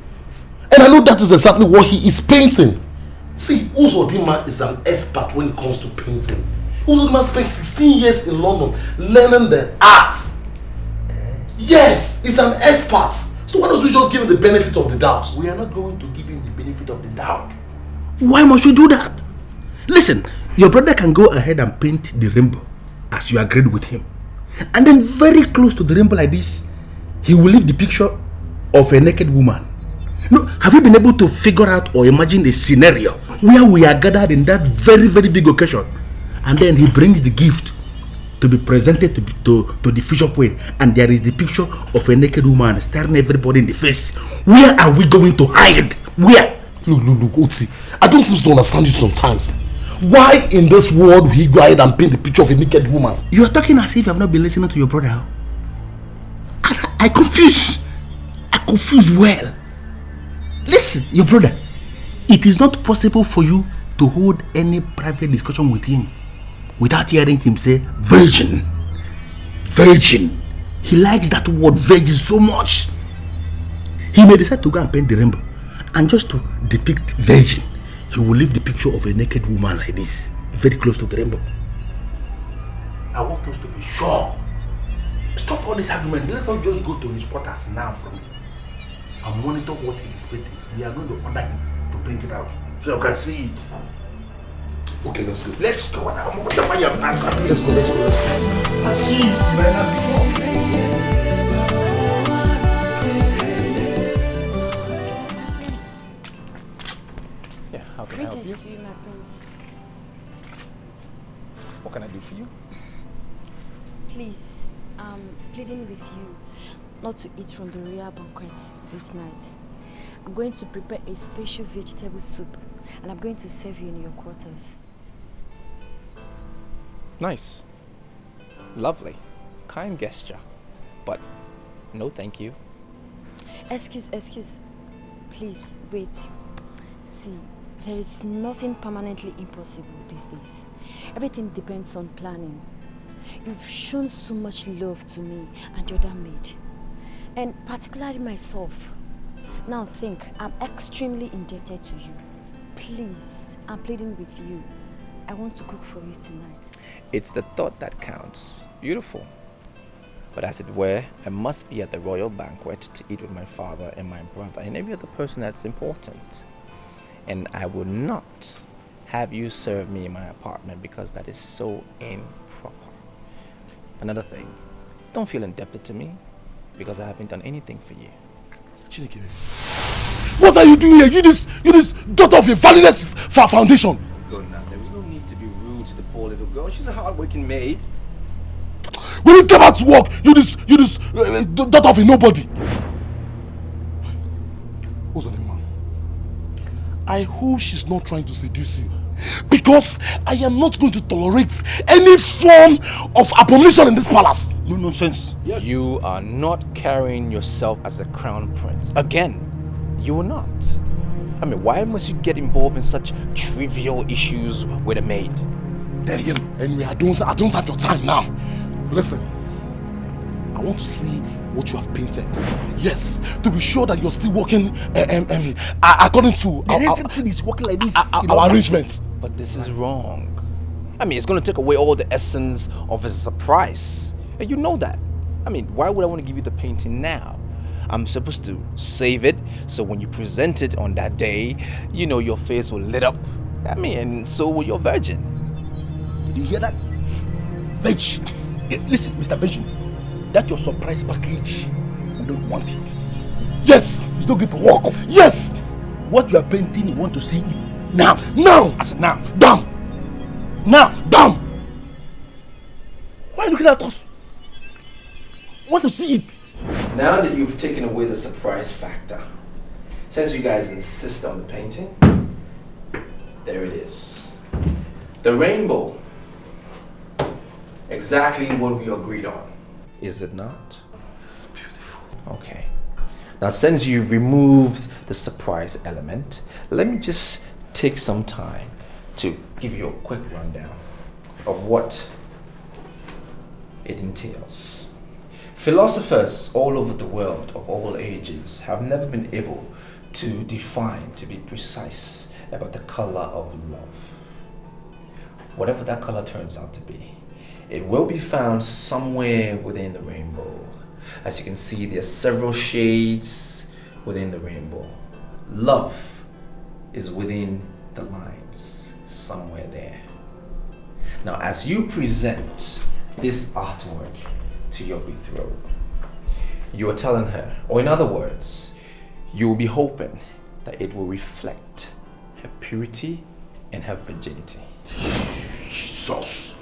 And I know that is exactly what he is painting. See, Uzodima is an expert when it comes to painting. Uzodima spent 16 years in London learning the art. Yes, he's an expert. So why don't we just give him the benefit of the doubt? We are not going to give him the benefit of the doubt. Why must we do that? Listen, your brother can go ahead and paint the rainbow as you agreed with him. And then very close to the rainbow like this, he will leave the picture of a naked woman. No, have you been able to figure out or imagine a scenario where we are gathered in that very, very big occasion, and then he brings the gift to be presented to the future queen, and there is the picture of a naked woman staring everybody in the face? Where are we going to hide? Where? Look, Otsi, I don't seem to understand you sometimes. Why in this world will he go ahead and paint the picture of a naked woman? You are talking as if you have not been listening to your brother. I confuse well. Listen, your brother, it is not possible for you to hold any private discussion with him without hearing him say virgin. Virgin. He likes that word virgin so much. He may decide to go and paint the rainbow, and just to depict virgin, he will leave the picture of a naked woman like this, very close to the rainbow. I want us to be sure. Stop all this argument. Let us just go to his quarters now from him and monitor what he is painting. We are going to order him to print it out so you can see it. Okay, let's go. Let's go. Let's go. I see you, man. I'll be sure. Yeah, how can I help you? You, my prince. What can I do for you? Please, I'm pleading with you not to eat from the royal banquet this night. I'm going to prepare a special vegetable soup, and I'm going to serve you in your quarters. Nice. Lovely. Kind gesture. But no thank you. Excuse. Please, wait. See, there is nothing permanently impossible these days. Everything depends on planning. You've shown so much love to me and your other maid, and particularly myself. Now think, I'm extremely indebted to you. Please, I'm pleading with you. I want to cook for you tonight. It's the thought that counts. Beautiful. But as it were, I must be at the royal banquet to eat with my father and my brother and every other person that's important. And I will not have you serve me in my apartment because that is so improper. Another thing, don't feel indebted to me because I haven't done anything for you. What are you doing here? You this daughter of a valueless foundation. Go now. There was no need to be rude to the poor little girl. She's a hard-working maid. When you come out to work, you this daughter of a nobody. What's the name, man? I hope she's not trying to seduce you, because I am not going to tolerate any form of abomination in this palace. No nonsense. Yes. You are not carrying yourself as a crown prince. Again, you are not. I mean, why must you get involved in such trivial issues with a maid? Anyway, I don't have your time now. Listen, I want to see what you have painted. Yes, to be sure that you're still working according to everything is working like this. Our arrangements. But this is wrong. I mean, it's going to take away all the essence of a surprise. And you know that. I mean, why would I want to give you the painting now? I'm supposed to save it so when you present it on that day, you know, your face will lit up. I mean, and so will your virgin. Did you hear that? Virgin. Listen, Mr. Virgin, that's your surprise package. We don't want it. Yes, it's not going to work. Yes. What you are painting, you want to see it now. I said now. Down. Why are you looking at us? I want to see it. Now that you've taken away the surprise factor, since you guys insist on the painting, there it is. The rainbow. Exactly what we agreed on. Is it not? This is beautiful. Okay. Now, since you've removed the surprise element, let me just take some time to give you a quick rundown of what it entails. Philosophers all over the world of all ages have never been able to define, to be precise about the color of love. Whatever that color turns out to be, it will be found somewhere within the rainbow. As you can see, there are several shades within the rainbow. Love is within the lines, somewhere there. Now, as you present this artwork to your betrothed, you are telling her, or in other words, you will be hoping that it will reflect her purity and her virginity. Jesus.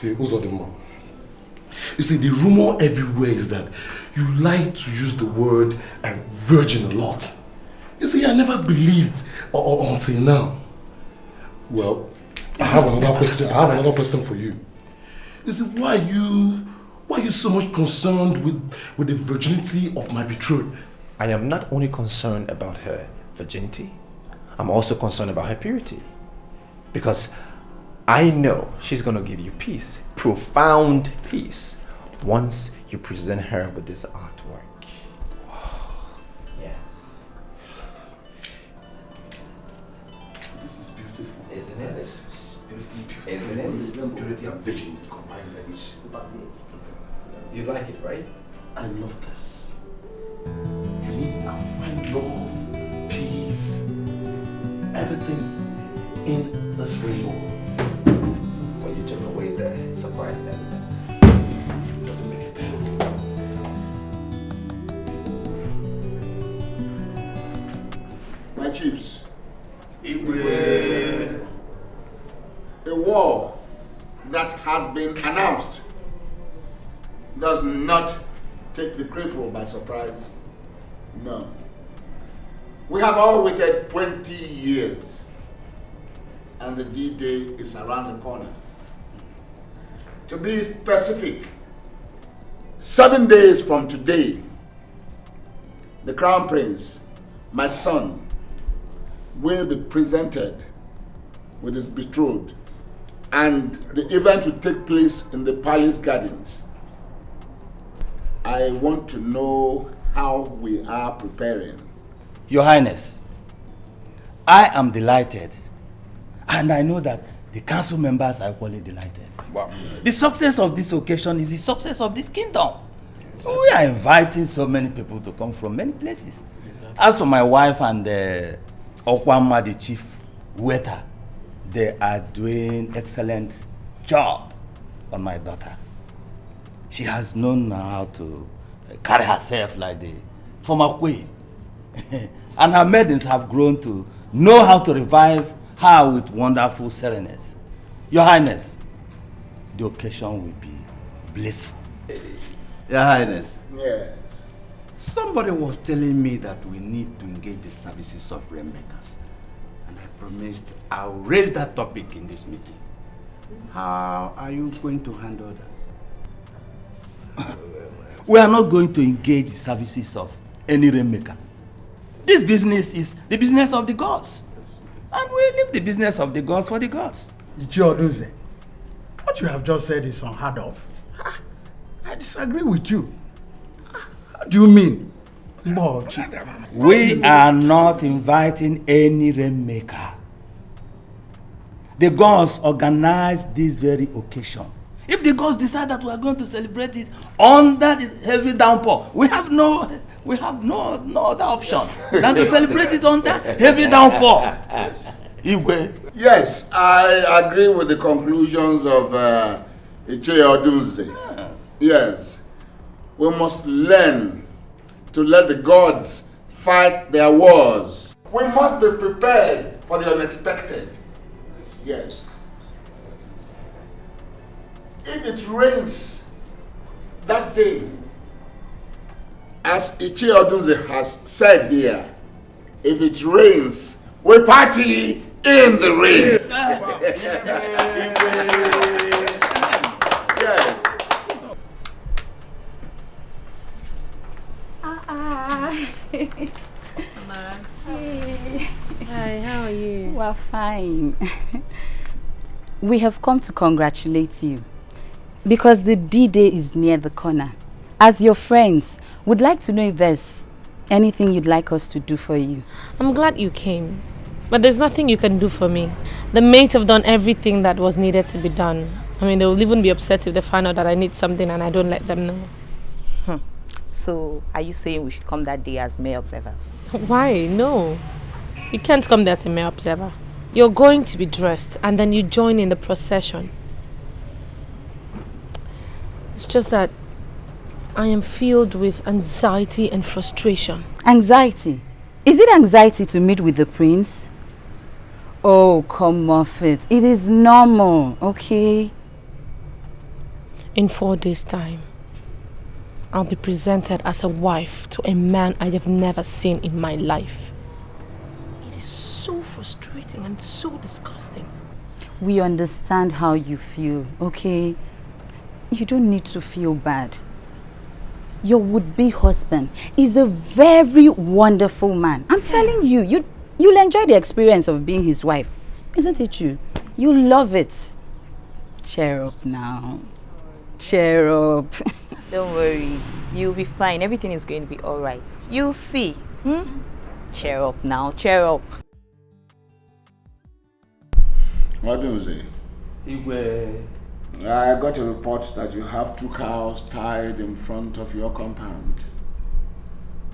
See, who's the mom? You see, the rumor everywhere is that you like to use the word virgin a lot. You see, I never believed until now. Well, I have another question for you. You see, why are you so much concerned with the virginity of my betrothed? I am not only concerned about her virginity, I'm also concerned about her purity. Because I know she's going to give you peace, profound peace, once you present her with this artwork. Wow. Yes. This is beautiful. Isn't it? Isn't it? Purity and virgin combined like this. You like it, right? I love this. You mean I find love, peace, everything in this rainbow. Well, you took away the surprise element. Doesn't make it terrible. My chiefs, a war that has been announced does not take the cripple by surprise. No. We have all waited 20 years, and the D-Day is around the corner. To be specific, 7 days from today, the Crown Prince, my son, will be presented with his betrothed, and the event will take place in the palace gardens. I want to know how we are preparing. Your Highness, I am delighted, and I know that the council members are equally delighted. Wow. The success of this occasion is the success of this kingdom. So we are inviting so many people to come from many places. As for my wife and Okwama, the chief waiter, they are doing excellent job on my daughter. She has known how to carry herself like the former queen. And her maidens have grown to know how to revive her with wonderful serenity. Your Highness, the occasion will be blissful. Your Highness. Yes. Somebody was telling me that we need to engage the services of rainmakers. And I promised I'll raise that topic in this meeting. How are you going to handle that? We are not going to engage the services of any rainmaker. This business is the business of the gods. And we leave the business of the gods for the gods. Njuigbo, what you have just said is unheard of. I disagree with you. How do you mean? We are not inviting any rainmaker. The gods organize this very occasion. If the gods decide that we are going to celebrate it under this heavy downpour, we have no other option than to celebrate it under heavy downpour. Yes, I agree with the conclusions of Odunze. Yes, we must learn to let the gods fight their wars. We must be prepared for the unexpected. Yes. If it rains that day, as Odunze has said here, if it rains, we party in the rain. Yes. Fine. We have come to congratulate you because the D-Day is near the corner. As your friends, would like to know if there's anything you'd like us to do for you. I'm glad you came, but there's nothing you can do for me. The maids have done everything that was needed to be done. I mean, they will even be upset if they find out that I need something and I don't let them know. So, are you saying we should come that day as May observers? Why? No. You can't come there as a May observer. You're going to be dressed and then you join in the procession. It's just that I am filled with anxiety and frustration. Anxiety? Is it anxiety to meet with the prince? Oh, come off it. It is normal, okay? In 4 days' time, I'll be presented as a wife to a man I have never seen in my life. It is so frustrating and so disgusting. We understand how you feel, okay? You don't need to feel bad. Your would-be husband is a very wonderful man. I'm telling you, you'll enjoy the experience of being his wife. Isn't it true? You'll love it. Cheer up now. Cheer up. Don't worry. You'll be fine. Everything is going to be alright. You'll see. Cheer up now. Cheer up. What do you say? I got a report that you have 2 cows tied in front of your compound.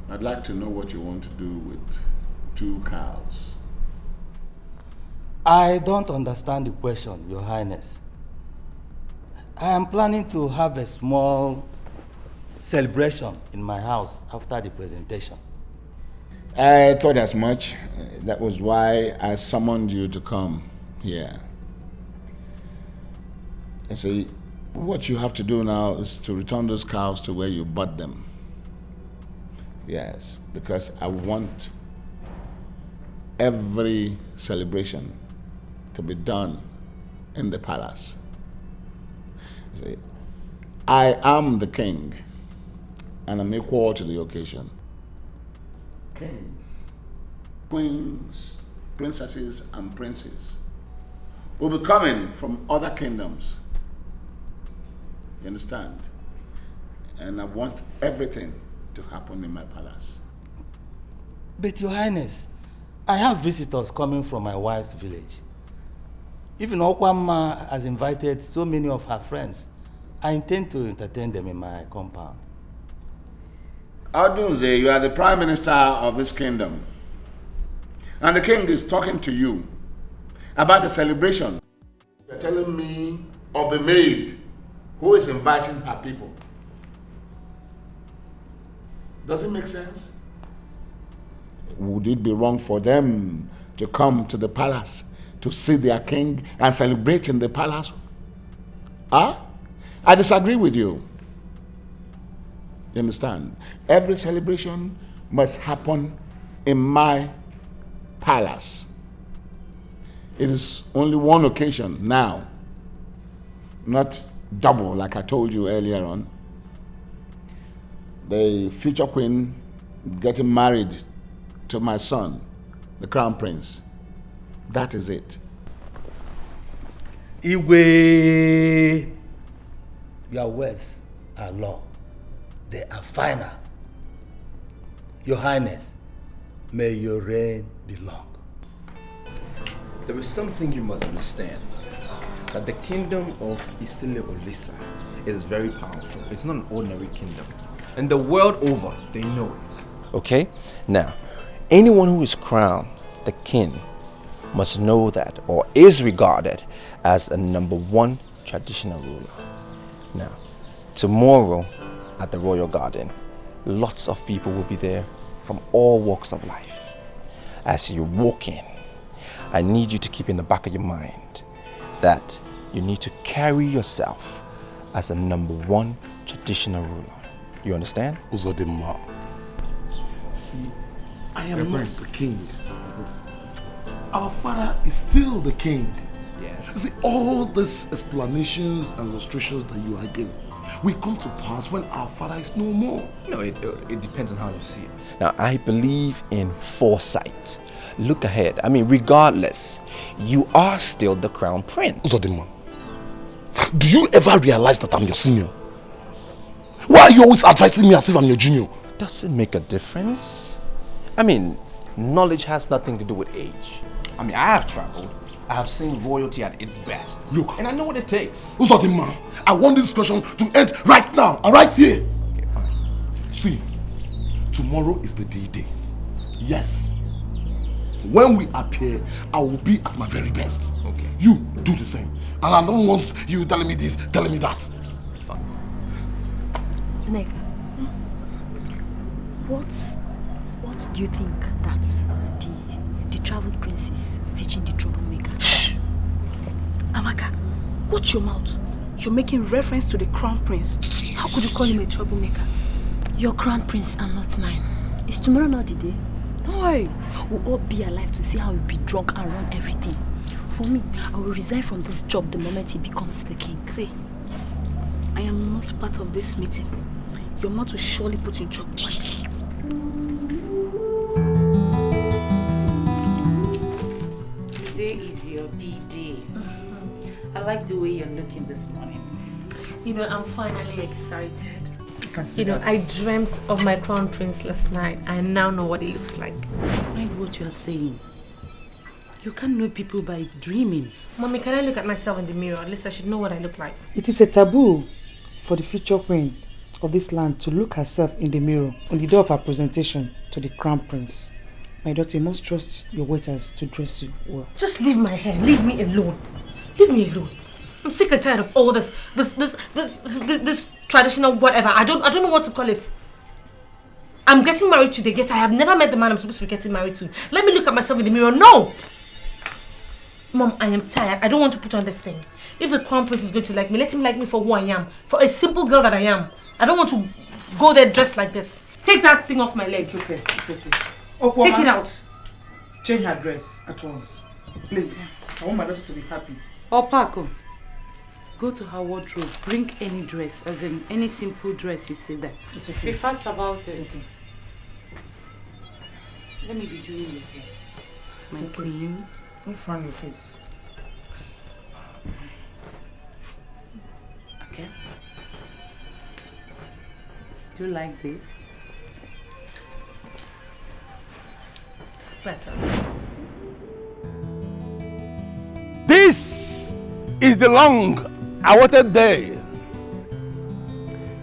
I'd like to know what you want to do with 2 cows. I don't understand the question, Your Highness. I am planning to have a small celebration in my house after the presentation. I thought as much. That was why I summoned you to come here. You see, what you have to do now is to return those cows to where you bought them. Yes, because I want every celebration to be done in the palace. You see, I am the king and I'm equal to the occasion. Kings, queens, princesses and princes will be coming from other kingdoms. You understand? And I want everything to happen in my palace. But Your Highness, I have visitors coming from my wife's village. Even Okwama has invited so many of her friends. I intend to entertain them in my compound. Odunze, you are the prime minister of this kingdom. And the king is talking to you about the celebration. You're telling me of the maid who is inviting her people. Does it make sense? Would it be wrong for them to come to the palace to see their king and celebrate in the palace? Huh? I disagree with you. You understand? Every celebration must happen in my palace. It is only one occasion now, not double like I told you earlier on. The future queen getting married to my son, the crown prince. That is it. Igwe, your words are law. They are final. Your Highness, may your reign be long. There is something you must understand. That the kingdom of Isile Olisa is very powerful. It's not an ordinary kingdom. And the world over, they know it. Okay? Now, anyone who is crowned the king must know that, or is regarded as a #1 traditional ruler. Now, tomorrow at the Royal Garden, lots of people will be there from all walks of life. As you walk in, I need you to keep in the back of your mind that you need to carry yourself as a #1 traditional ruler. You understand? Uzodimma. See, I am not the king. Our father is still the king. Yes. See, all these explanations and illustrations that you are giving will come to pass when our father is no more. No, it depends on how you see it. Now, I believe in foresight. Look ahead. I mean, regardless, you are still the crown prince. Uzodinma, do you ever realize that I'm your senior? Why are you always advising me as if I'm your junior? Does it make a difference? I mean, knowledge has nothing to do with age. I mean, I have traveled. I have seen royalty at its best. Look. And I know what it takes. Uzodinma, I want this discussion to end right now and right here. Okay, fine. See, tomorrow is the D-Day. Yes. When we appear, I will be at my very best. Okay. You do the same. And I don't want you telling me this, telling me that. Neka, what do you think that the traveled prince is teaching the troublemaker? Shh! Amaka, watch your mouth. You're making reference to the crown prince. How could you call him a troublemaker? Your crown prince and not mine. Is tomorrow not the day? Don't worry. We'll all be alive to see how he'll be drunk and run everything. For me, I will resign from this job the moment he becomes the king. See, I am not part of this meeting. Your mouth will surely put you in trouble one day. Today is your D-Day. I like the way you're looking this morning. You know, I'm finally excited. You know, I dreamt of my crown prince last night. I now know what he looks like. Mind what you are saying. You can't know people by dreaming. Mommy, can I look at myself in the mirror? At least I should know what I look like. It is a taboo for the future queen of this land to look herself in the mirror on the day of her presentation to the crown prince. My daughter, you must trust your waiters to dress you well. Just leave my hair. Leave me alone. Leave me alone. I'm sick and tired of all this traditional whatever. I don't know what to call it. I'm getting married today, yet I have never met the man I'm supposed to be getting married to. Let me look at myself in the mirror. No! Mom, I am tired. I don't want to put on this thing. If the crown prince is going to like me, let him like me for who I am. For a simple girl that I am. I don't want to go there dressed like this. Take that thing off my leg. It's okay. It's okay. Take it out. Change her dress at once. Please. I want my daughter to be happy. Paco, go to her wardrobe. Bring any dress, as in any simple dress you see there. It's okay. Be fast about it. Okay. Let me be doing your hair. My queen. Don't frown your face. Okay. Do you like this? It's better. This is the long-awaited day.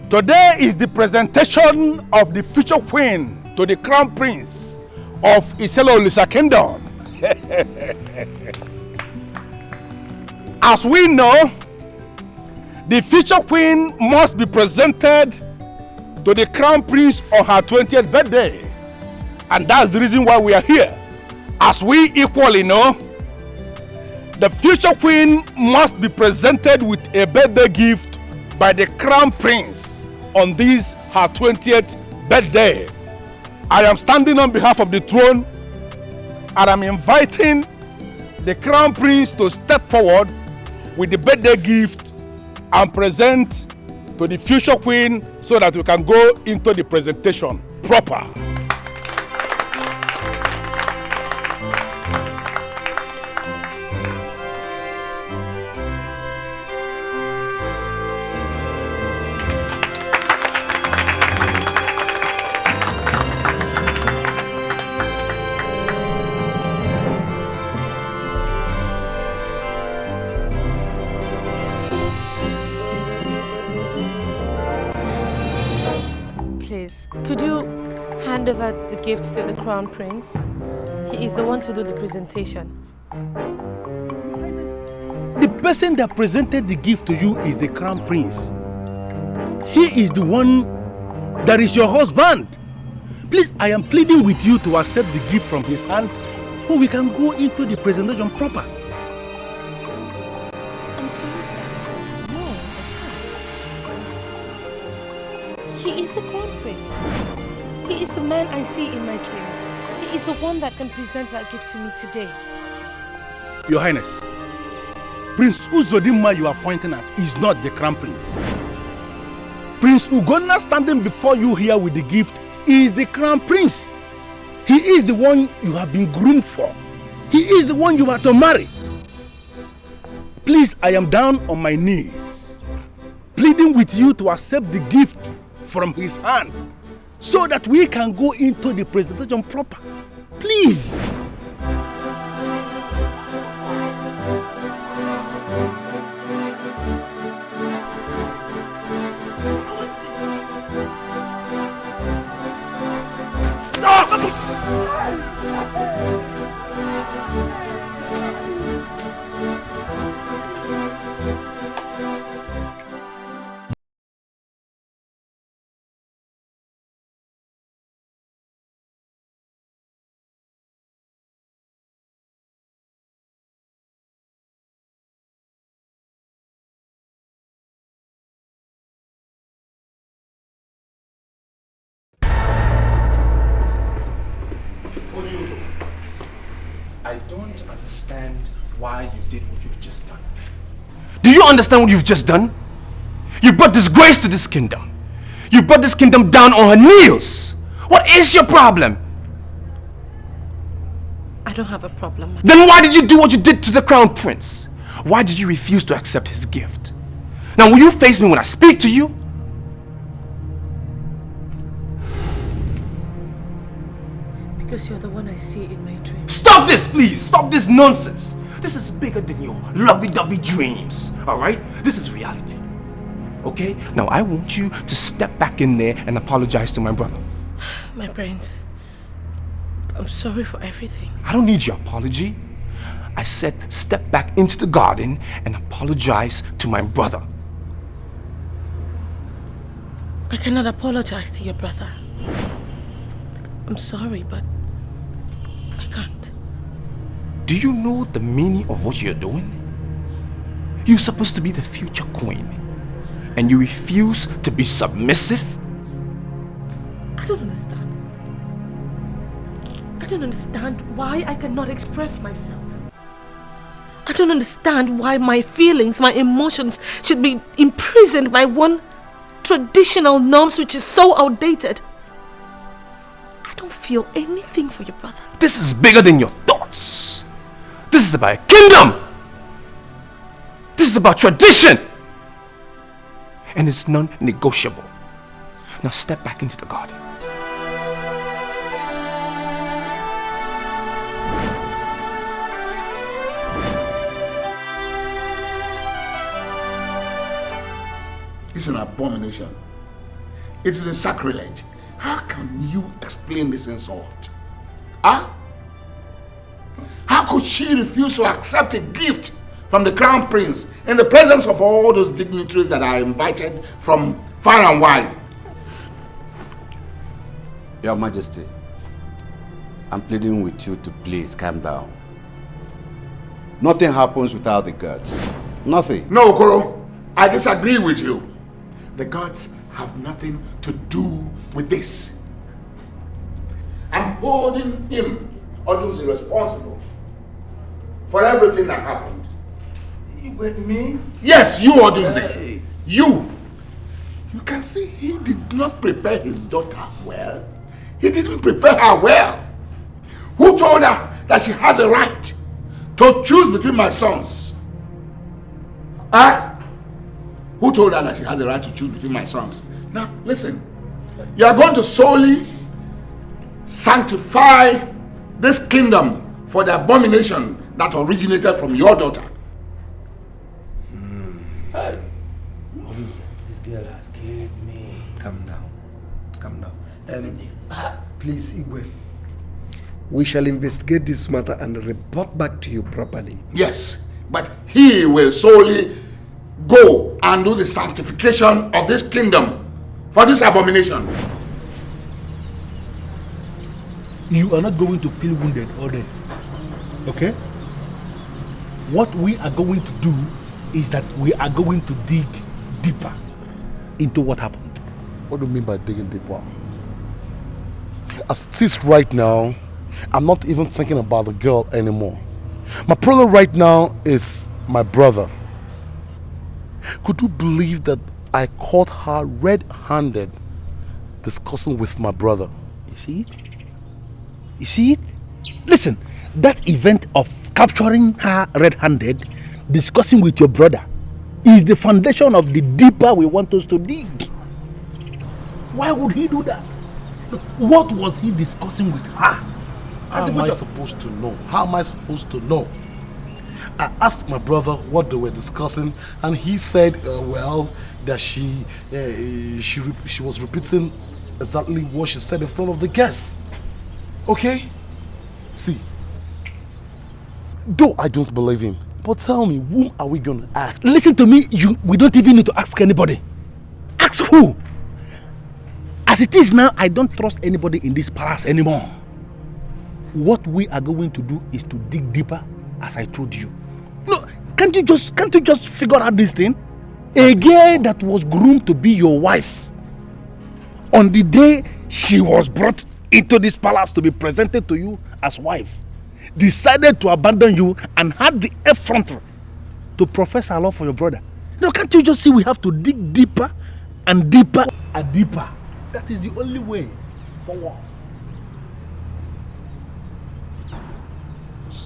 Today is the presentation of the future queen to the crown prince of Iselolisa Kingdom. As we know, the future queen must be presented to the crown prince on her 20th birthday. And that's the reason why we are here. As we equally know, the future queen must be presented with a birthday gift by the crown prince on this her 20th birthday. I am standing on behalf of the throne and I'm inviting the crown prince to step forward with the birthday gift and present to the future queen so that we can go into the presentation proper. Could you hand over the gifts to the crown prince? He is the one to do the presentation. The person that presented the gift to you is the crown prince. He is the one that is your husband. Please, I am pleading with you to accept the gift from his hand so we can go into the presentation proper. I'm sorry, sir. No, I can't. He is the crown prince. He is the man I see in my dreams. He is the one that can present that gift to me today. Your Highness, Prince Uzodinma you are pointing at is not the crown prince. Prince Ugonna standing before you here with the gift is the crown prince. He is the one you have been groomed for. He is the one you are to marry. Please, I am down on my knees, pleading with you to accept the gift from his hand so that we can go into the presentation proper. Please. I don't understand why you did what you've just done. Do you understand what you've just done? You brought disgrace to this kingdom. You brought this kingdom down on her knees. What is your problem? I don't have a problem. Then why did you do what you did to the crown prince? Why did you refuse to accept his gift? Now will you face me when I speak to you? Because you're the one I see in my dreams. Stop this, please! Stop this nonsense! This is bigger than your lovey-dovey dreams, alright? This is reality. Okay? Now I want you to step back in there and apologize to my brother. My prince, I'm sorry for everything. I don't need your apology. I said step back into the garden and apologize to my brother. I cannot apologize to your brother. I'm sorry, but I can't. Do you know the meaning of what you're doing? You're supposed to be the future queen, and you refuse to be submissive? I don't understand. I don't understand why I cannot express myself. I don't understand why my feelings, my emotions should be imprisoned by one traditional norms which is so outdated. I don't feel anything for your brother. This is bigger than your thoughts. This is about a kingdom. This is about tradition. And it's non-negotiable. Now step back into the garden. It's an abomination. It is a sacrilege. How can you explain this insult? Huh? How could she refuse to accept a gift from the crown prince in the presence of all those dignitaries that are invited from far and wide? Your Majesty, I'm pleading with you to please calm down. Nothing happens without the gods. Nothing. No, Okoro, I disagree with you. The gods have nothing to do with this. I'm holding him, Asuzu, responsible for everything that happened. With me? Yes, you, Asuzu. Hey. You can see he did not prepare his daughter well. He didn't prepare her well. Who told her that she has a right to choose between my sons? Huh? Who told her that she has a right to choose between my sons? Now, listen. You are going to solely sanctify this kingdom for the abomination that originated from your daughter. Hey. This girl has killed me. Calm down. Calm down. Please, Igwe. We shall investigate this matter and report back to you properly. Yes, but he will solely go and do the sanctification of this kingdom for this abomination. You are not going to feel wounded all day. Okay? What we are going to do is that we are going to dig deeper into what happened. What do you mean by digging deeper? As it is right now, I'm not even thinking about the girl anymore. My problem right now is my brother. Could you believe that I caught her red-handed discussing with my brother? You see it? You see it? Listen, that event of capturing her red-handed, discussing with your brother is the foundation of the deeper we want us to dig. Why would he do that? What was he discussing with her? How am I supposed to know? How am I supposed to know? I asked my brother what they were discussing, and he said, well, that she was repeating exactly what she said in front of the guests. Okay? See, though I don't believe him, but tell me, whom are we going to ask? Listen to me, we don't even need to ask anybody. Ask who? As it is now, I don't trust anybody in this palace anymore. What we are going to do is to dig deeper, as I told you. No, can't you just figure out this thing? A girl that was groomed to be your wife, on the day she was brought into this palace to be presented to you as wife, decided to abandon you and had the effrontery to profess her love for your brother. No, can't you just see we have to dig deeper and deeper and deeper? That is the only way forward.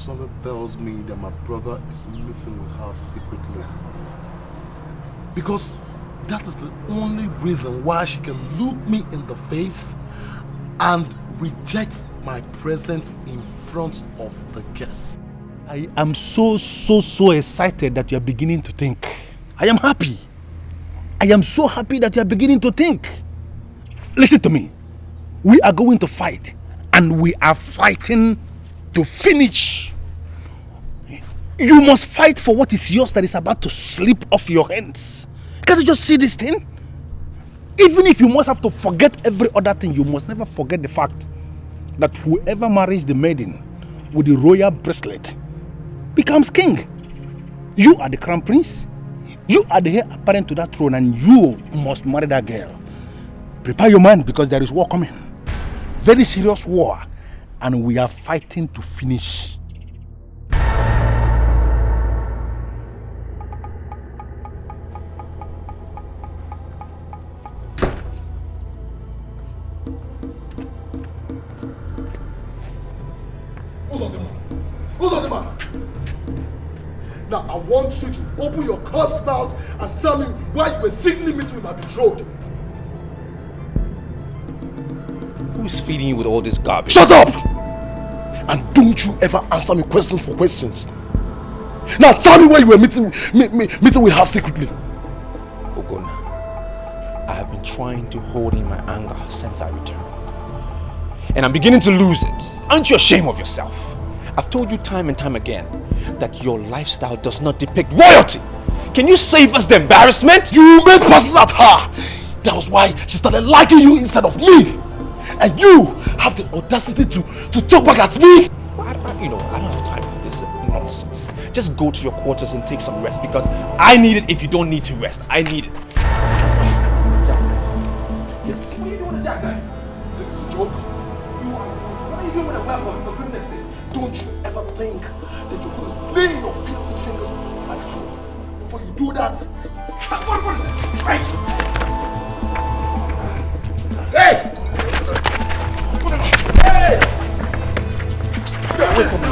Something tells me that my brother is meeting with her secretly. Because that is the only reason why she can look me in the face and reject my presence in front of the guests. I am so excited that you are beginning to think. I am happy. I am so happy that you are beginning to think. Listen to me. We are going to fight, and we are fighting to finish. You must fight for what is yours that is about to slip off your hands. Can't you just see this thing? Even if you must have to forget every other thing, you must never forget the fact that whoever marries the maiden with the royal bracelet becomes king. You are the crown prince. You are the heir apparent to that throne, and you must marry that girl. Prepare your mind, because there is war coming. Very serious war, and we are fighting to finish. Now I want you to open your cursed mouth and tell me why you were secretly meeting with my betrothed. Who's feeding you with all this garbage? Shut up! And don't you ever answer me questions for questions. Now tell me why you were meeting with her secretly. Ogona, I have been trying to hold in my anger since I returned. And I'm beginning to lose it. Aren't you ashamed of yourself? I've told you time and time again that your lifestyle does not depict royalty. Can you save us the embarrassment? You made passes at her. That was why she started liking you instead of me. And you have the audacity to talk back at me. I don't have time for this nonsense. Just go to your quarters and take some rest, because I need it if you don't need to rest. I need it. Yes. What are you doing with that guy? This is a joke. What are you doing with a weapon, for goodness sake? Don't you ever think that you're going to lay your filthy fingers on my throat before you do that? What is it? Right. Hey! Hey! Get away from me.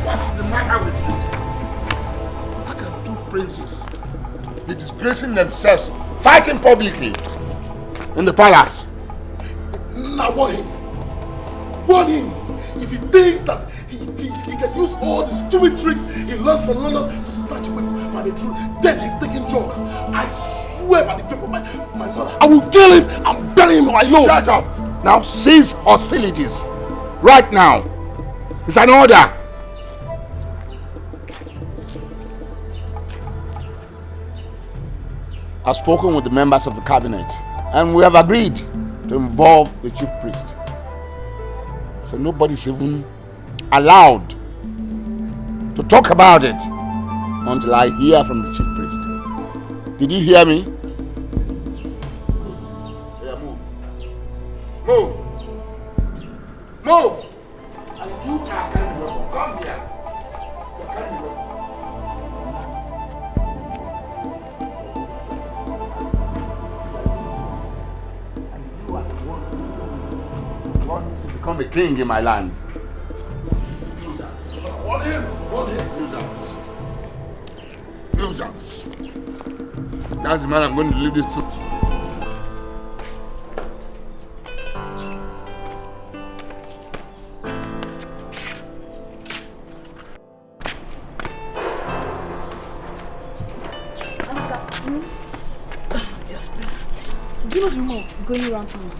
What's the matter with you? How can two princes be disgracing themselves, fighting publicly in the palace? Now warn him. Warn him. If he thinks that he can use all the stupid tricks he learned from London to snatch away my betrothed, then he's taking joke. I swear by the grip of my mother, I will kill him and bury him alone. Shut up. Now cease hostilities. Right now. It's an order. I've spoken with the members of the cabinet, and we have agreed to involve the chief priest. So nobody's even allowed to talk about it until I hear from the chief priest. Did you hear me? Yeah, move. Move. Move. And you are carrying the weapon. Come here. You're carrying the weapon. And you are the one who wants to become a king in my land. Do that. Hold him. Hold him. Do that. conclusions. That's the man I'm going to leave this to. Yes, please. Do you know the rumor going around town?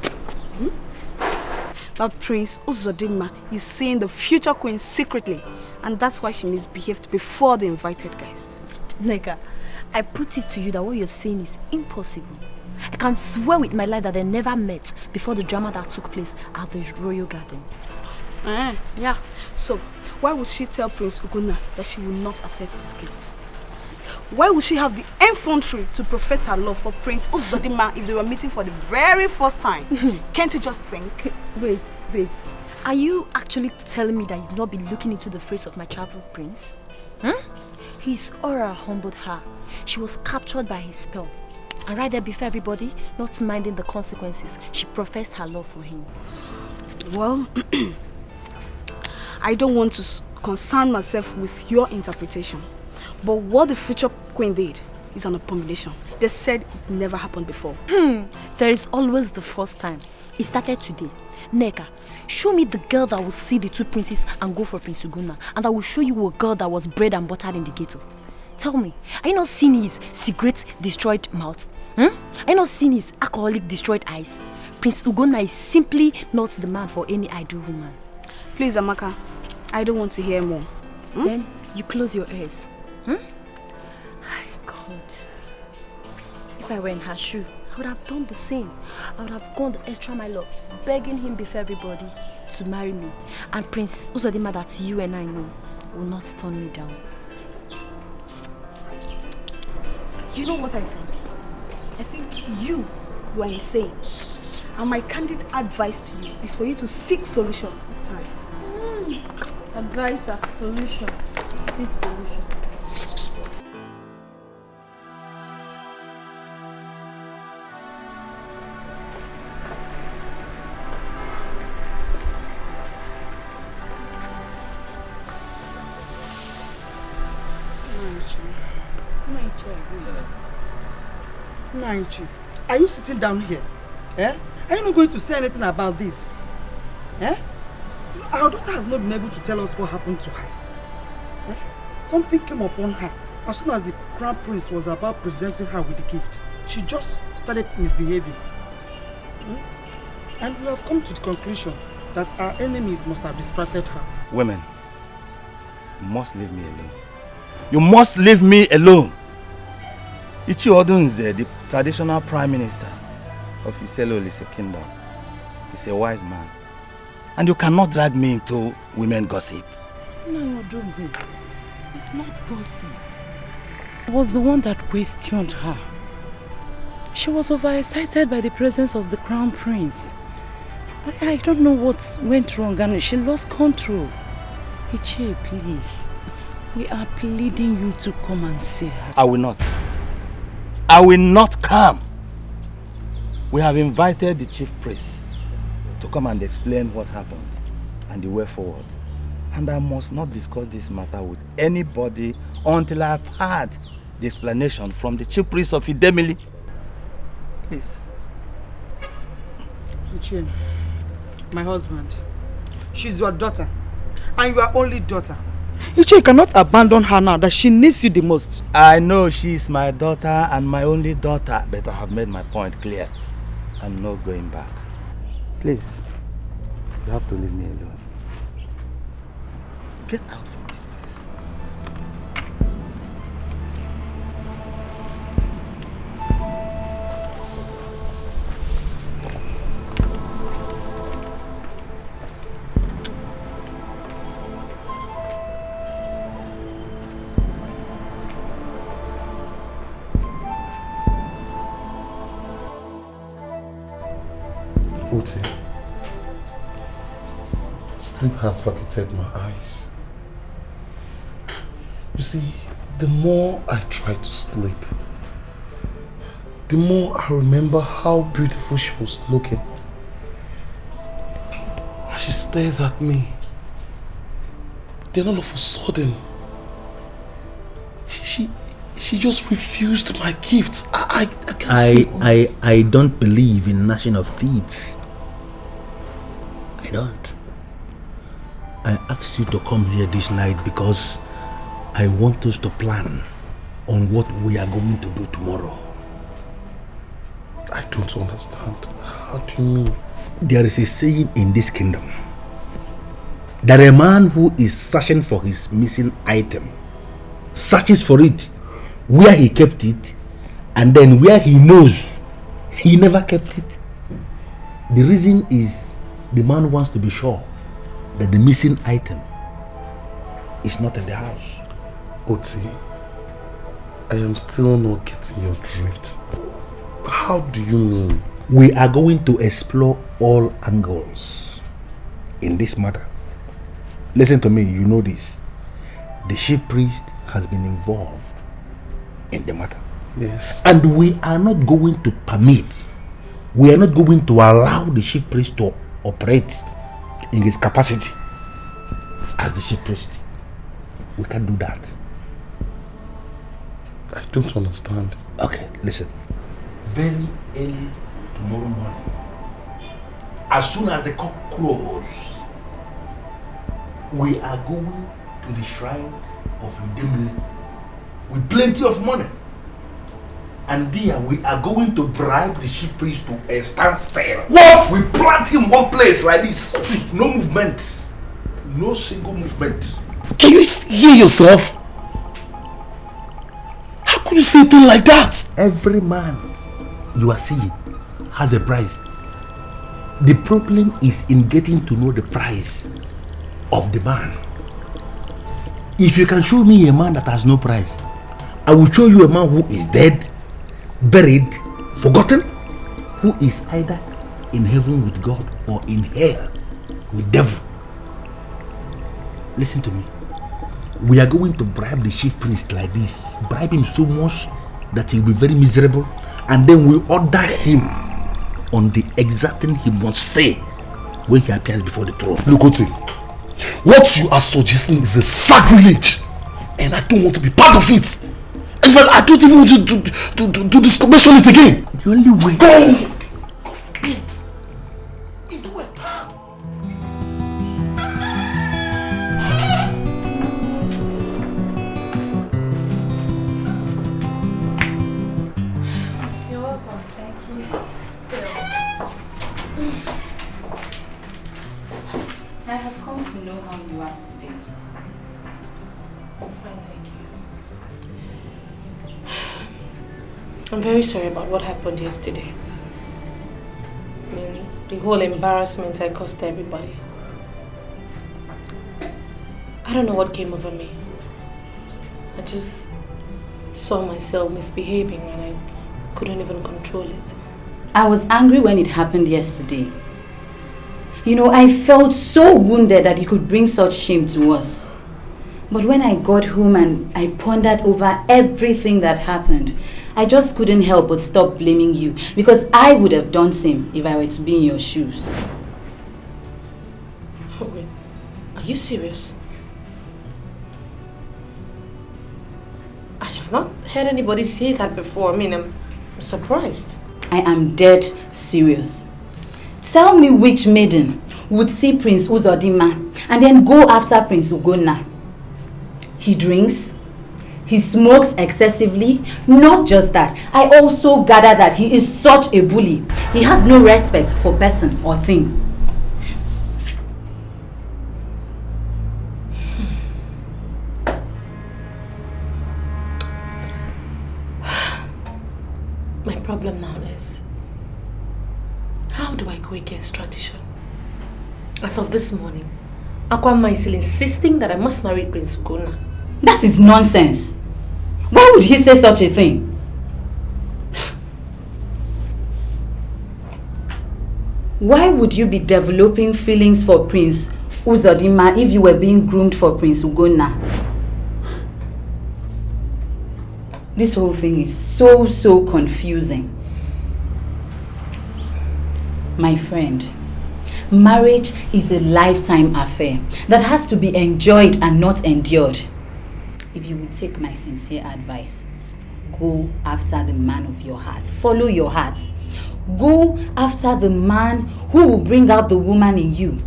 That Prince Uzodinma is seeing the future queen secretly, and that's why she misbehaved before the invited guests. Neka, I put it to you that what you're saying is impossible. I can swear with my life that they never met before the drama that took place at the royal garden. Yeah. So, why would she tell Prince Ugonna that she will not accept his gift? Why would she have the effrontery to profess her love for Prince Uzodinma if they were meeting for the very first time? Can't you just think? Wait. Are you actually telling me that you've not been looking into the face of my travel prince? His aura humbled her. She was captured by his spell. And right there before everybody, not minding the consequences, she professed her love for him. Well, I don't want to concern myself with your interpretation. But what the future queen did is an abomination. They said it never happened before. There is always the first time. It started today. Neka, show me the girl that will see the two princes and go for Prince Ugonna, and I will show you a girl that was bred and buttered in the ghetto. Tell me, are you not seeing his cigarette destroyed mouth? Are you not seeing his alcoholic destroyed eyes? Prince Ugonna is simply not the man for any ideal woman. Please, Amaka, I don't want to hear more. Then you close your ears. God, if I were in her shoe, I would have done the same. I would have gone the extra mile, begging him before everybody to marry me. And Prince Uzodinma that you and I know will not turn me down. You know what I think? I think you are insane. And my candid advice to you is for you to seek solution in time. Advisor, solution. Seek solution. Njuigbo, are you sitting down here? Are you not going to say anything about this? Our daughter has not been able to tell us what happened to her. Something came upon her as soon as the crown prince was about presenting her with the gift. She just started misbehaving. And we have come to the conclusion that our enemies must have distracted her. Women, you must leave me alone. You must leave me alone. Ichi Odunze, the traditional prime minister of Iselolise kingdom, is a wise man. And you cannot drag me into women gossip. No, Odunze, it's not gossip. I was the one that questioned her. She was overexcited by the presence of the crown prince. I don't know what went wrong and she lost control. Ichi, please. We are pleading you to come and see her. I will not. I will not come. We have invited the chief priest to come and explain what happened and the way forward. And I must not discuss this matter with anybody until I've heard the explanation from the chief priest of Idemili. Please. Ichi, my husband, she's your daughter, and your only daughter. Ichi, you cannot abandon her now that she needs you the most. I know she is my daughter and my only daughter, but I have made my point clear. I'm not going back. Please, you have to leave me alone. Get out from this place. Sleep has vacated my eyes. You see, the more I try to sleep, the more I remember how beautiful she was looking. As she stares at me, then all of a sudden, She just refused my gifts. I don't believe in gnashing of teeth. I don't. I asked you to come here this night because I want us to plan on what we are going to do tomorrow. I don't understand. How do you mean? There is a saying in this kingdom that a man who is searching for his missing item searches for it where he kept it, and then where he knows he never kept it. The reason is the man wants to be sure that the missing item is not in the house. Oti, I am still not getting your drift. How do you mean? We are going to explore all angles in this matter. Listen to me, you know this. The chief priest has been involved in the matter. Yes. And we are not going to permit, we are not going to allow the chief priest to operate in his capacity as the chief priest. We can't do that. I don't understand. Okay, listen. Very early tomorrow morning, as soon as the cock crows, we are going to the shrine of Njuigbo with plenty of money, and there we are going to bribe the chief priest to a standstill. What? We plant him one place like this, no movement, no single movement. Can you hear yourself? How could you say a thing like that? Every man you are seeing has a price. The problem is in getting to know the price of the man. If you can show me a man that has no price, I will show you a man who is dead, buried, forgotten, who is either in heaven with God or in hell with devil. Listen to me. We are going to bribe the chief priest like this, bribe him so much that he will be very miserable, and then we order him on the exact thing he must say when he appears before the throne. Look, Oti, what you are suggesting is a sacrilege, and I don't want to be part of it. In fact, I don't even want to mention it again. The only way. Go! I have come to know how you are today. I'm fine, thank you. I'm very sorry about what happened yesterday. I mean, the whole embarrassment I caused everybody. I don't know what came over me. I just saw myself misbehaving and I couldn't even control it. I was angry when it happened yesterday. You know, I felt so wounded that you could bring such shame to us. But when I got home and I pondered over everything that happened, I just couldn't help but stop blaming you, because I would have done same if I were to be in your shoes. Oh, wait. Are you serious? I have not heard anybody say that before. I mean, I'm surprised. I am dead serious. Tell me which maiden would see Prince Uzodinma and then go after Prince Ugonna. He drinks, he smokes excessively. Not just that, I also gather that he is such a bully. He has no respect for person or thing. My problem now is, how do I go against tradition? As of this morning, Akwama is still insisting that I must marry Prince Ugonna. That is nonsense. Why would he say such a thing? Why would you be developing feelings for Prince Uzodinma if you were being groomed for Prince Ugonna? This whole thing is so confusing. My friend, marriage is a lifetime affair that has to be enjoyed and not endured. If you would take my sincere advice, go after the man of your heart. Follow your heart. Go after the man who will bring out the woman in you.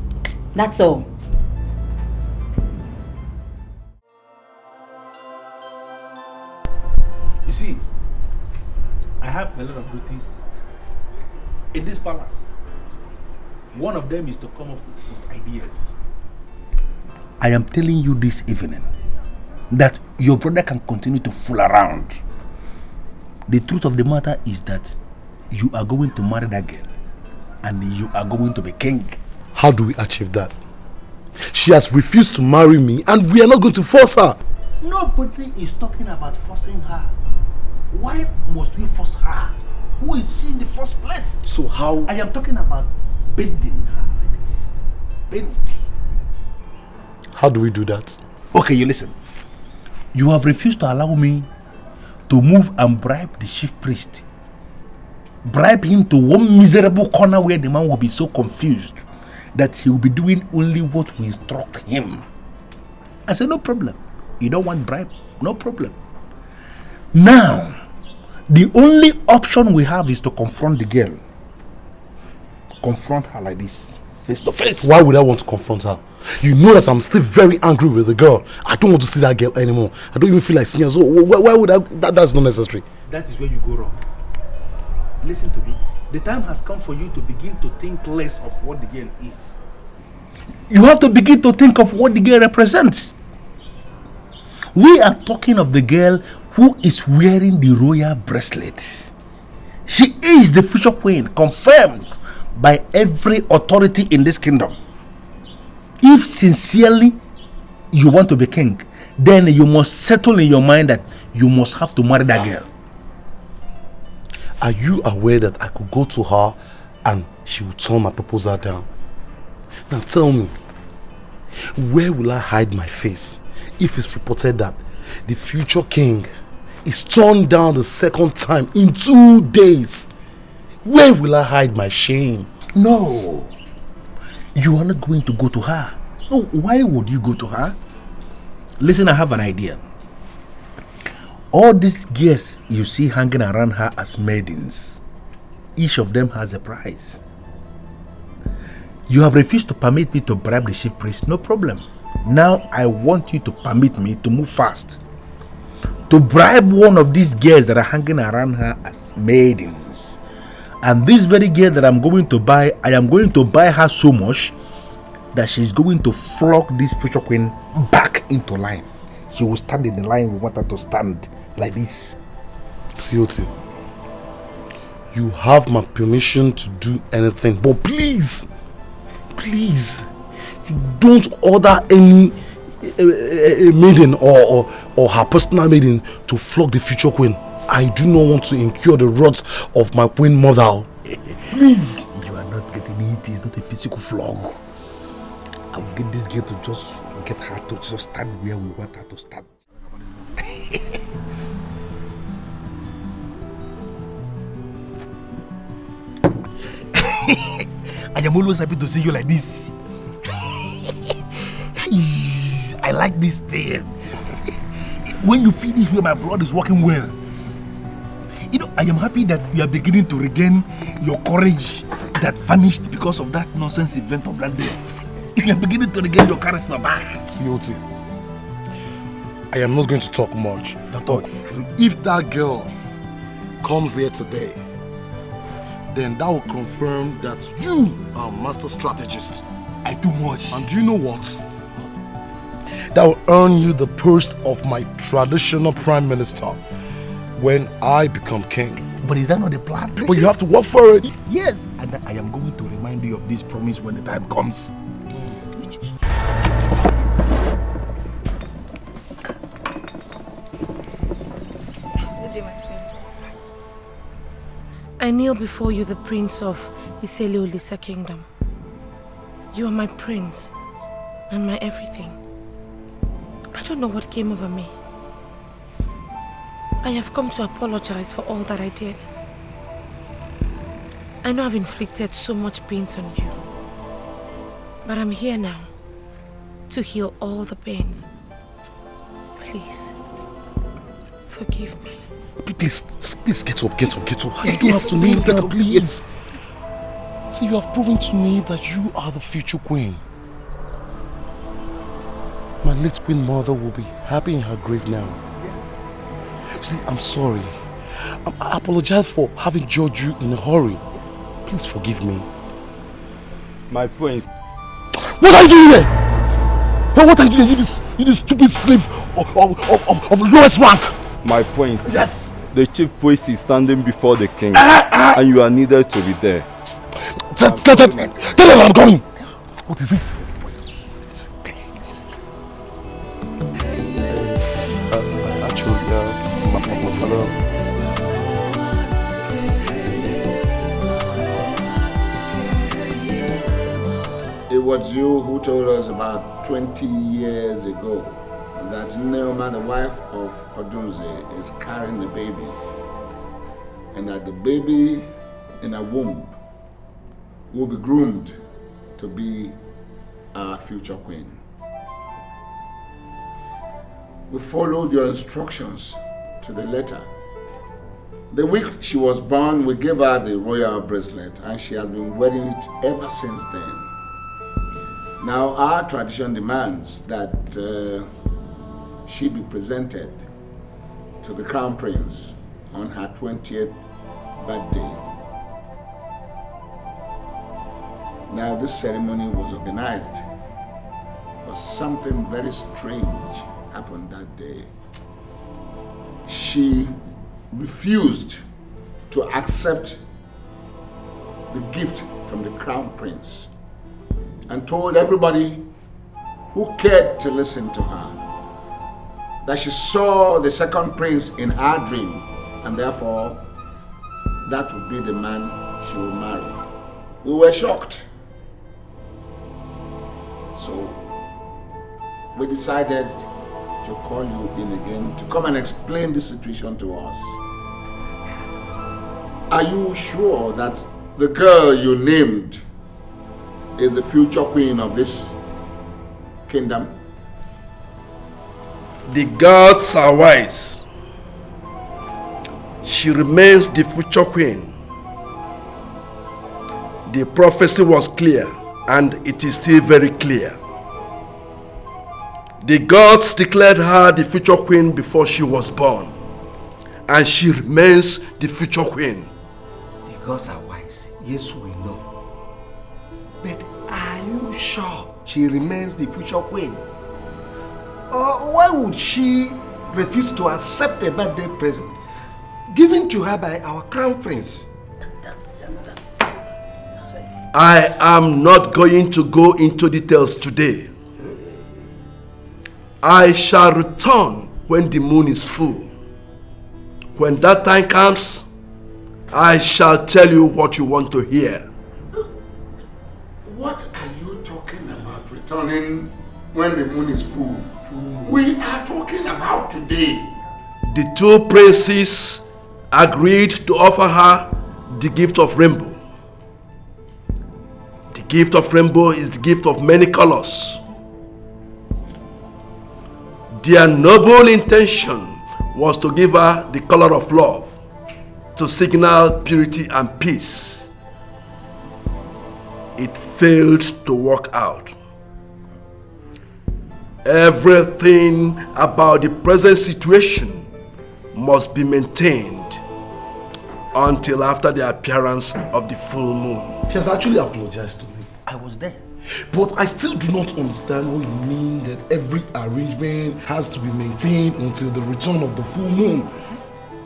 That's all. You see, I have a lot of duties in this palace. One of them is to come up with ideas. I am telling you this evening that your brother can continue to fool around. The truth of the matter is that you are going to marry that girl and you are going to be king. How do we achieve that? She has refused to marry me and we are not going to force her. Nobody is talking about forcing her. Why must we force her? Who is she in the first place? So how? I am talking about bending her like this. Bend. How do we do that? Okay, you listen. You have refused to allow me to move and bribe the chief priest. Bribe him to one miserable corner where the man will be so confused that he will be doing only what we instruct him. I said, no problem. You don't want bribe? No problem. Now, the only option we have is to confront the girl. Confront her like this, face to face. Why would I want to confront her? You know that I'm still very angry with the girl. I don't want to see that girl anymore. I don't even feel like seeing her. So why would I? That's not necessary. That is where you go wrong. Listen to me. The time has come for you to begin to think less of what the girl is. You have to begin to think of what the girl represents. We are talking of the girl who is wearing the royal bracelet. She is the future queen, confirmed by every authority in this kingdom. If sincerely you want to be king, then you must settle in your mind that you must have to marry that girl. Are you aware that I could go to her and she would turn my proposal down? Now tell me, where will I hide my face if it's reported that the future king is turned down the second time in 2 days? Where will I hide my shame? No, you are not going to go to her. So why would you go to her? Listen, I have an idea. All these girls you see hanging around her as maidens, each of them has a prize. You have refused to permit me to bribe the chief priest, no problem. Now I want you to permit me to move fast, to bribe one of these girls that are hanging around her as maidens. And this very girl that I'm going to buy, I am going to buy her so much that she's going to flog this future queen back into line. She will stand in the line we want her to stand, like this. COT, you have my permission to do anything, but please, don't order any maiden or her personal maiden to flog the future queen. I do not want to incur the wrath of my queen mother. Please, you are not getting it. It's not a physical flog. I will get this girl to just get her to just stand where we want her to stand. I am always happy to see you like this. I like this thing. When you feel this way, my blood is working well. You know, I am happy that you are beginning to regain your courage that vanished because of that nonsense event of that day. You are beginning to regain your charisma back. COT, I am not going to talk much. Don't talk. If that girl comes here today, then that will confirm that you are a master strategist. I do much. And do you know what? That will earn you the post of my traditional prime minister when I become king. But is that not the plan? But you have to work for it. Yes. And I am going to remind you of this promise when the time comes. I kneel before you, the prince of Isele-Olisa kingdom. You are my prince and my everything. I don't know what came over me. I have come to apologize for all that I did. I know I've inflicted so much pain on you, but I'm here now to heal all the pains. Please, forgive me. Please get up. You don't have to kneel down, please. See, you have proven to me that you are the future queen. My late queen mother will be happy in her grave now. See, I'm sorry. I apologize for having judged you in a hurry. Please forgive me. My prince. What are you doing here? What are you doing? You this stupid slave of lowest rank. My prince. Yes. The chief priest is standing before the king, and you are needed to be there. Tell him I'm coming. What is it? It was you who told us about 20 years ago that Nuelle, the wife of Odunze, is carrying the baby, and that the baby in her womb will be groomed to be our future queen. We followed your instructions to the letter. The week she was born, we gave her the royal bracelet, and she has been wearing it ever since then. Now our tradition demands that she be presented to the crown prince on her 20th birthday. Now this ceremony was organized, but something very strange happened that day. She refused to accept the gift from the crown prince and told everybody who cared to listen to her that she saw the second prince in her dream, and therefore that would be the man she would marry. We were shocked. So we decided to call you in again to come and explain the situation to us. Are you sure that the girl you named is the future queen of this kingdom? The gods are wise. She remains the future queen. The prophecy was clear, and it is still very clear. The gods declared her the future queen before she was born, and she remains the future queen. The gods are wise, yes we know. But are you sure she remains the future queen? Or why would she refuse to accept a birthday present given to her by our crown prince? I am not going to go into details today. I shall return when the moon is full. When that time comes, I shall tell you what you want to hear. What are you talking about, returning when the moon is full? We are talking about today. The two princes agreed to offer her the gift of rainbow. The gift of rainbow is the gift of many colors. Their noble intention was to give her the color of love, to signal purity and peace. It failed to work out. Everything about the present situation must be maintained until after the appearance of the full moon. She has actually apologized to me. I was there. But I still do not understand what you mean that every arrangement has to be maintained until the return of the full moon.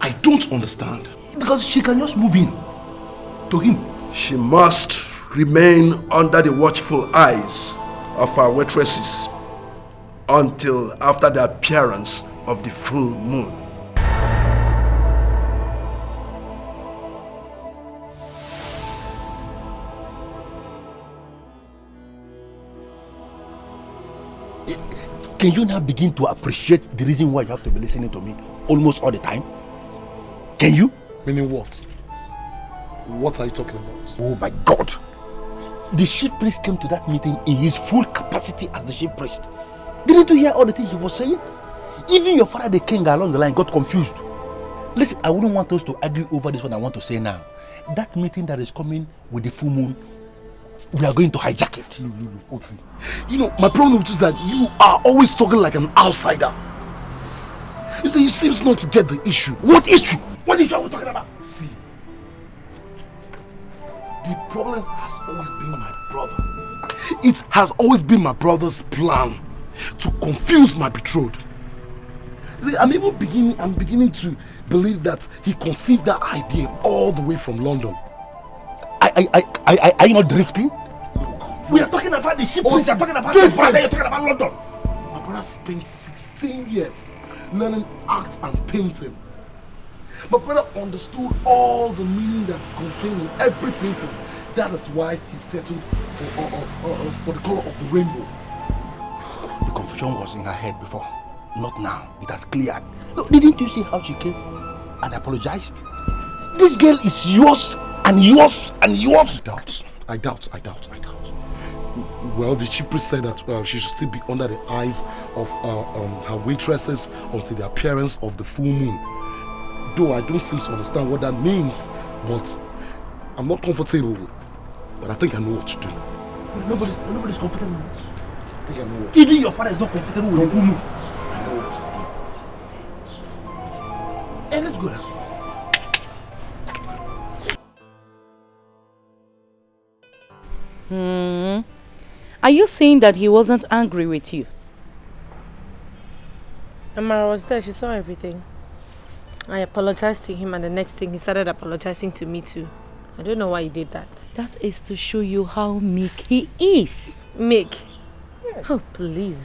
I don't understand. Because she can just move in to him. She must remain under the watchful eyes of our waitresses until after the appearance of the full moon. Can you now begin to appreciate the reason why you have to be listening to me almost all the time? Can you? Meaning what? What are you talking about? Oh my God! The chief priest came to that meeting in his full capacity as the chief priest. Didn't you hear all the things he was saying? Even your father, the king, along the line got confused. Listen, I wouldn't want us to argue over this one I want to say now. That meeting that is coming with the full moon, we are going to hijack it. No. You know, my problem is that you are always talking like an outsider. You see, you seems not to get the issue. What issue? What issue are we talking about? See, the problem has always been my brother. It has always been my brother's plan to confuse my betrothed. See, I'm beginning to believe that he conceived that idea all the way from London. Are you not drifting? We are talking about the ship. We are talking about the father. You're talking about London. My brother spent 16 years learning art and painting. My brother understood all the meaning that's contained in every painting. That is why he settled for the color of the rainbow. The confusion was in her head before, not now. It has cleared. No, didn't you see how she came and apologized? This girl is yours and yours and yours. I doubt. Well, the chief priest said that she should still be under the eyes of her waitresses until the appearance of the full moon. Though I don't seem to understand what that means, but I'm not comfortable. But I think I know what to do. Nobody's comfortable. I think I know what to do. Even your father is not comfortable with the full moon. I know what to do. Hey, let's go now. Are you saying that he wasn't angry with you? Amara was there, she saw everything. I apologized to him and the next thing he started apologizing to me too. I don't know why he did that. That is to show you how meek he is. Meek? Yes. Oh, please.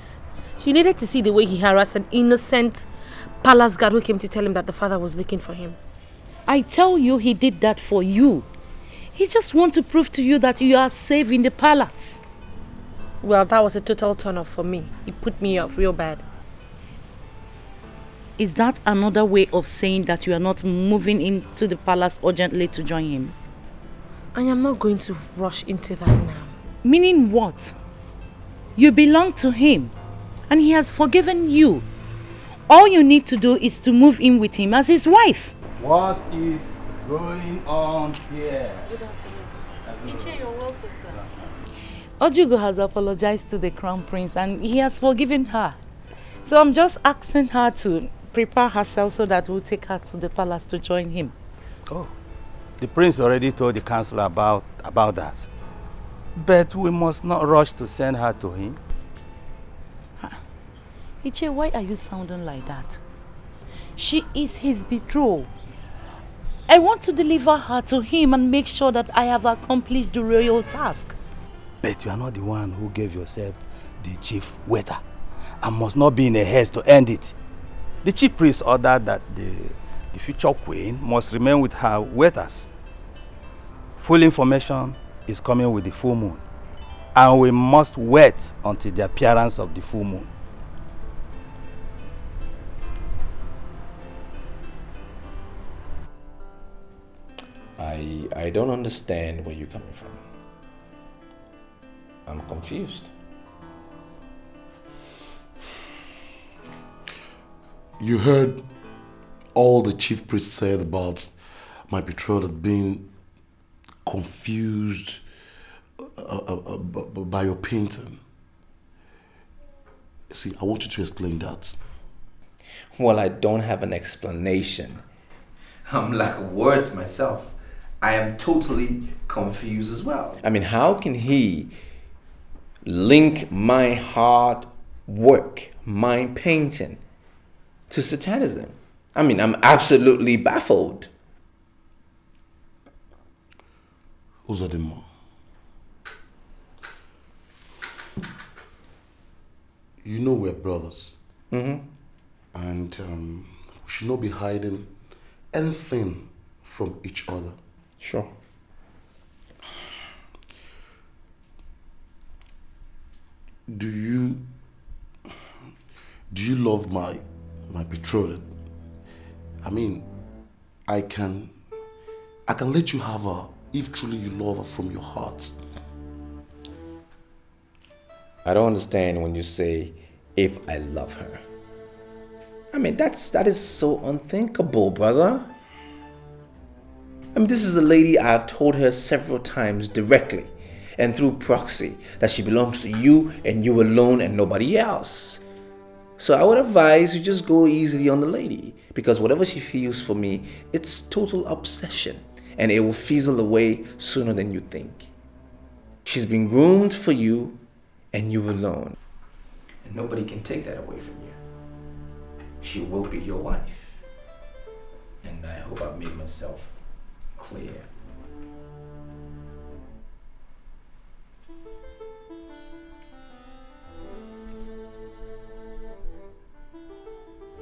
She needed to see the way he harassed an innocent palace guard who came to tell him that the father was looking for him. I tell you, he did that for you. He just wants to prove to you that you are safe in the palace. Well, that was a total turn off for me. It put me off real bad. Is that another way of saying that you are not moving into the palace urgently to join him? I am not going to rush into that now. Meaning what? You belong to him and he has forgiven you. All you need to do is to move in with him as his wife. What is going on here? Good afternoon. You're welcome, sir. Njuigbo has apologized to the crown prince and he has forgiven her. So I'm just asking her to prepare herself so that we'll take her to the palace to join him. Oh, the prince already told the council about that. But we must not rush to send her to him. Iche, why are you sounding like that? She is his betrothed. I want to deliver her to him and make sure that I have accomplished the royal task. But you are not the one who gave yourself the chief waiter and must not be in a haste to end it. The chief priest ordered that the future queen must remain with her waiters. Full information is coming with the full moon, and we must wait until the appearance of the full moon. I don't understand where you're coming from. I'm confused. You heard all the chief priest said about my betrothed being confused by your painting. See, I want you to explain that. Well, I don't have an explanation. I'm lack of words myself. I am totally confused as well. I mean, how can he link my hard work, my painting, to satanism? I mean, I'm absolutely baffled. Uzodimo, you know we're brothers. And we should not be hiding anything from each other. Sure. Do you love my betrothed? I mean, I can let you have her if truly you love her from your heart. I don't understand when you say if I love her. I mean, that is so unthinkable, brother. I mean, this is a lady I've told her several times directly and through proxy that she belongs to you and you alone and nobody else. So I would advise you just go easily on the lady, because whatever she feels for me, it's total obsession and it will fizzle away sooner than you think. She's been groomed for you and you alone. And nobody can take that away from you. She will be your wife. And I hope I've made myself clear.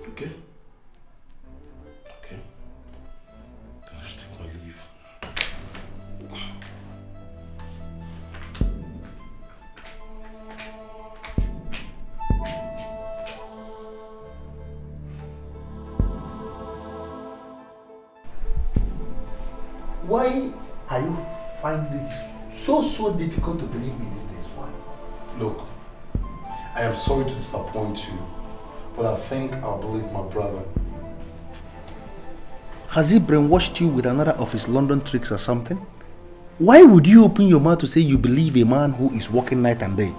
Okay. Okay. Then I should take my leave. Why are you finding it so difficult to believe me these days? Why? Look, I am sorry to disappoint you, but I think I'll believe my brother. Has he brainwashed you with another of his London tricks or something? Why would you open your mouth to say you believe a man who is working night and day?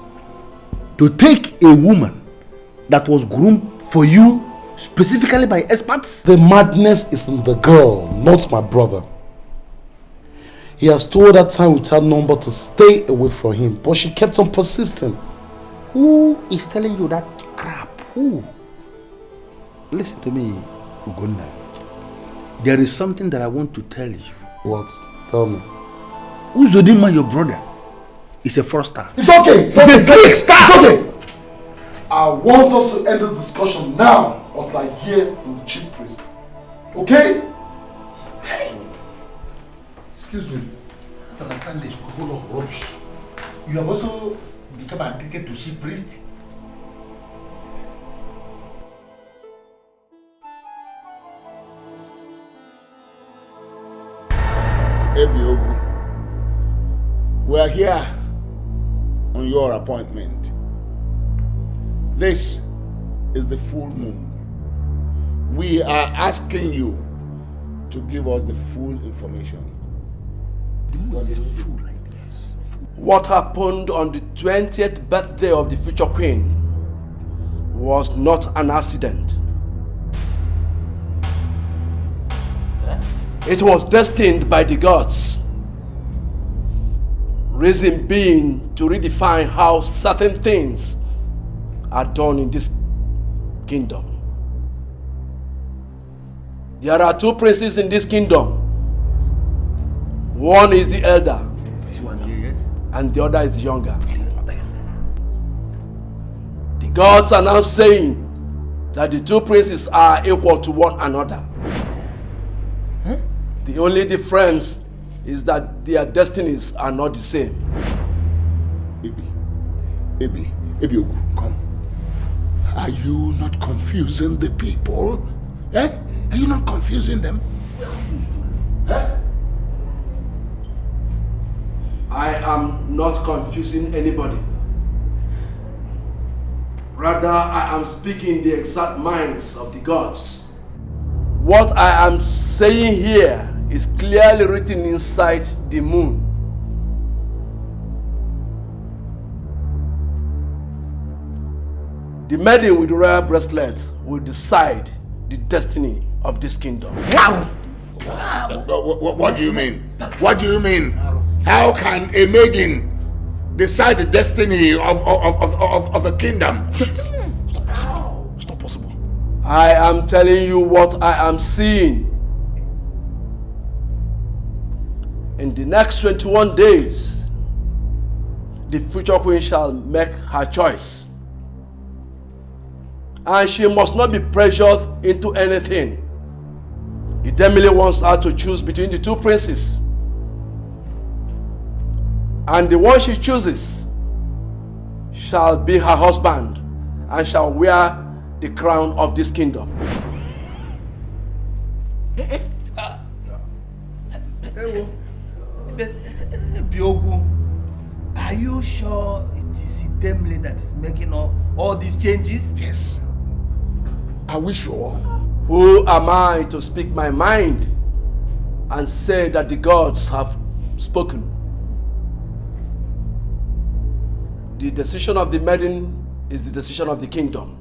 To take a woman that was groomed for you specifically by experts? The madness is in the girl, not my brother. He has told her time without number to stay away from him, but she kept on persisting. Who is telling you that crap? Who? Listen to me, Ugonna. There is something that I want to tell you. What? Tell me. Uzodinma, your brother, is a fraudster. It's okay. It's okay. I want us to end this discussion now until I hear from the chief priest. Okay? Hey. Excuse me. I understand this whole of rubbish. You have also become addicted to chief priest. Ebiogu, we are here on your appointment. This is the full moon. We are asking you to give us the full information. What happened on the 20th birthday of the future queen was not an accident. It was destined by the gods. Reason being to redefine how certain things are done in this kingdom. There are two princes in this kingdom. One is the elder, and the other is younger. The gods are now saying that the two princes are equal to one another. The only difference is that their destinies are not the same. Ebiogu, come. Are you not confusing the people? Eh? Are you not confusing them? Eh? I am not confusing anybody. Rather, I am speaking the exact minds of the gods. What I am saying here is clearly written inside the moon. The maiden with the royal bracelet will decide the destiny of this kingdom. What do you mean? What do you mean? How can a maiden decide the destiny of a kingdom? It's not possible. I am telling you what I am seeing. In the next 21 days, the future queen shall make her choice. And she must not be pressured into anything. Idemili wants her to choose between the two princes. And the one she chooses shall be her husband and shall wear the crown of this kingdom. Biogu, are you sure it is Idemili that is making all these changes? Yes. Are we sure? Who am I to speak my mind and say that the gods have spoken? The decision of the maiden is the decision of the kingdom.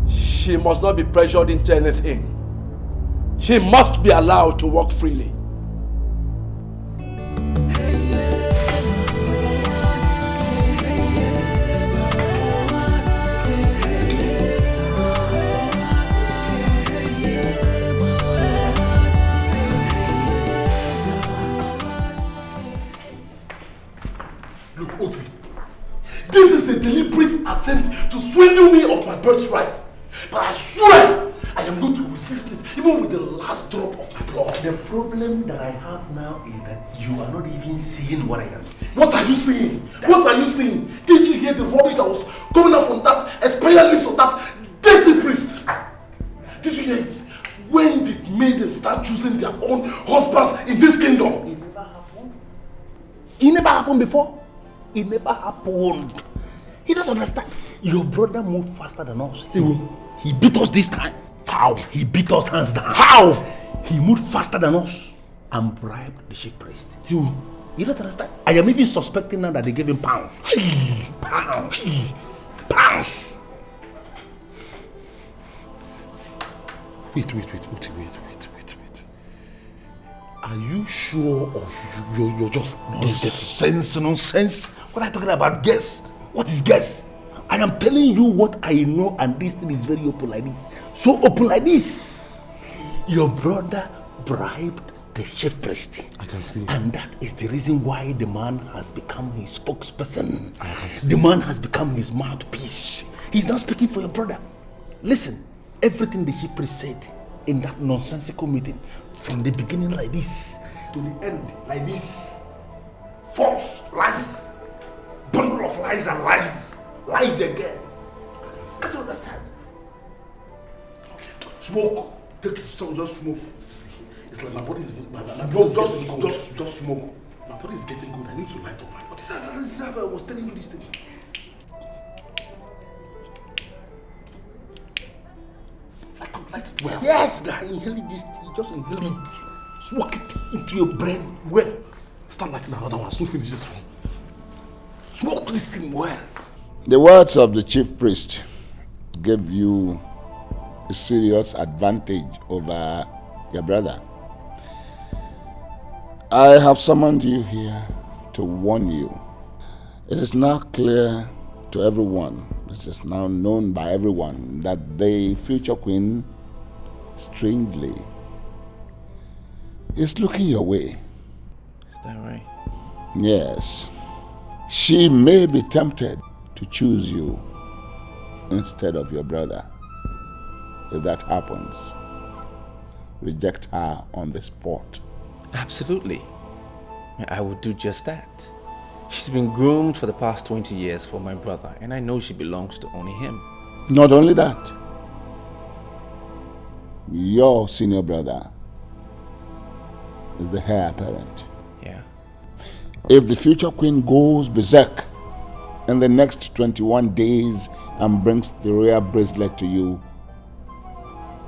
She must not be pressured into anything. She must be allowed to walk freely. Look, Oti, this is a deliberate attempt to swindle me of my birthright. But I swear I am going to resist it, even with the last drop of my blood. The problem that I have now is that you are not even seeing what I am seeing. What are you saying? What are you saying? Did you hear the rubbish that was coming out from that expired lips of that dirty priest? Did you hear it? When did maidens start choosing their own husbands in this kingdom? It never happened. It never happened before. It never happened. You don't understand. Your brother moved faster than us. He beat us this time. How? He beat us hands down. How? He moved faster than us and bribed the chief priest. You don't understand. I am even suspecting now that they gave him pounds. Pounds. Pounds. Wait. Are you sure or you're just nonsense? What are you talking about? Guess. What is guess? I am telling you what I know, and this thing is very open like this. So open like this. Your brother bribed the chief priest. I can see. And that is the reason why the man has become his spokesperson. The man has become his mouthpiece. He's not speaking for your brother. Listen, everything the chief priest said in that nonsensical meeting, from the beginning like this to the end like this. False lies. Bundle of lies and lies. Lies again. I don't understand. Smoke. Take some, just smoke. It's like my body is just smoke. My body is getting good. I need to light up my body. This is how I was telling you this thing. I could light it well. Yes, guy, inhale this. You just inhale it. Smoke it into your brain well. Start lighting another one. Soon finish this one. Smoke this thing well. The words of the chief priest gave you a serious advantage over your brother. I have summoned you here to warn you. It is now clear to everyone, it is now known by everyone, that the future queen, strangely, is looking your way. Is that right? Yes. She may be tempted to choose you instead of your brother. If that happens, reject her on the spot. Absolutely. I would do just that. She's been groomed for the past 20 years for my brother, and I know she belongs to only him. Not only that, your senior brother is the heir apparent. Yeah. If the future queen goes berserk in the next 21 days and brings the royal bracelet to you,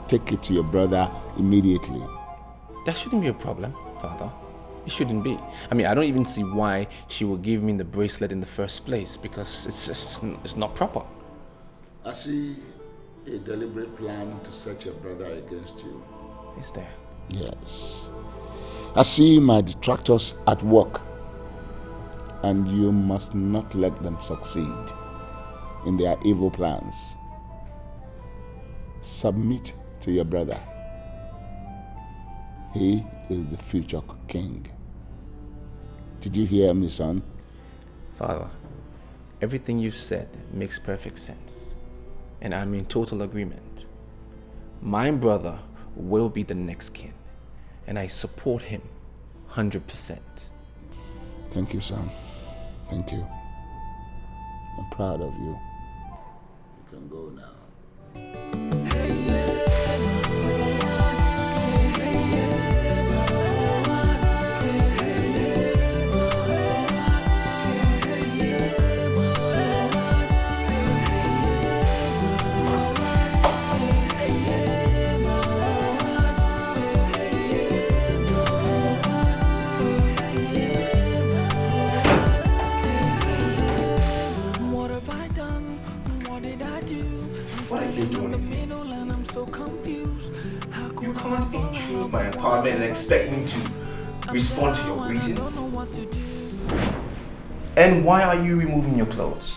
take it to your brother immediately. That shouldn't be a problem, Father. It shouldn't be. I mean, I don't even see why she would give me the bracelet in the first place, because it's not proper. I see a deliberate plan to set your brother against you. Is there? Yes. I see my detractors at work, and you must not let them succeed in their evil plans. Submit to your brother. He is the future king. Did you hear me, son? Father, everything you've said makes perfect sense, and I'm in total agreement. My brother will be the next king, and I support him 100%. Thank you, son. Thank you. I'm proud of you. You can go now. into my apartment and expect me to respond to your greetings? And why are you removing your clothes?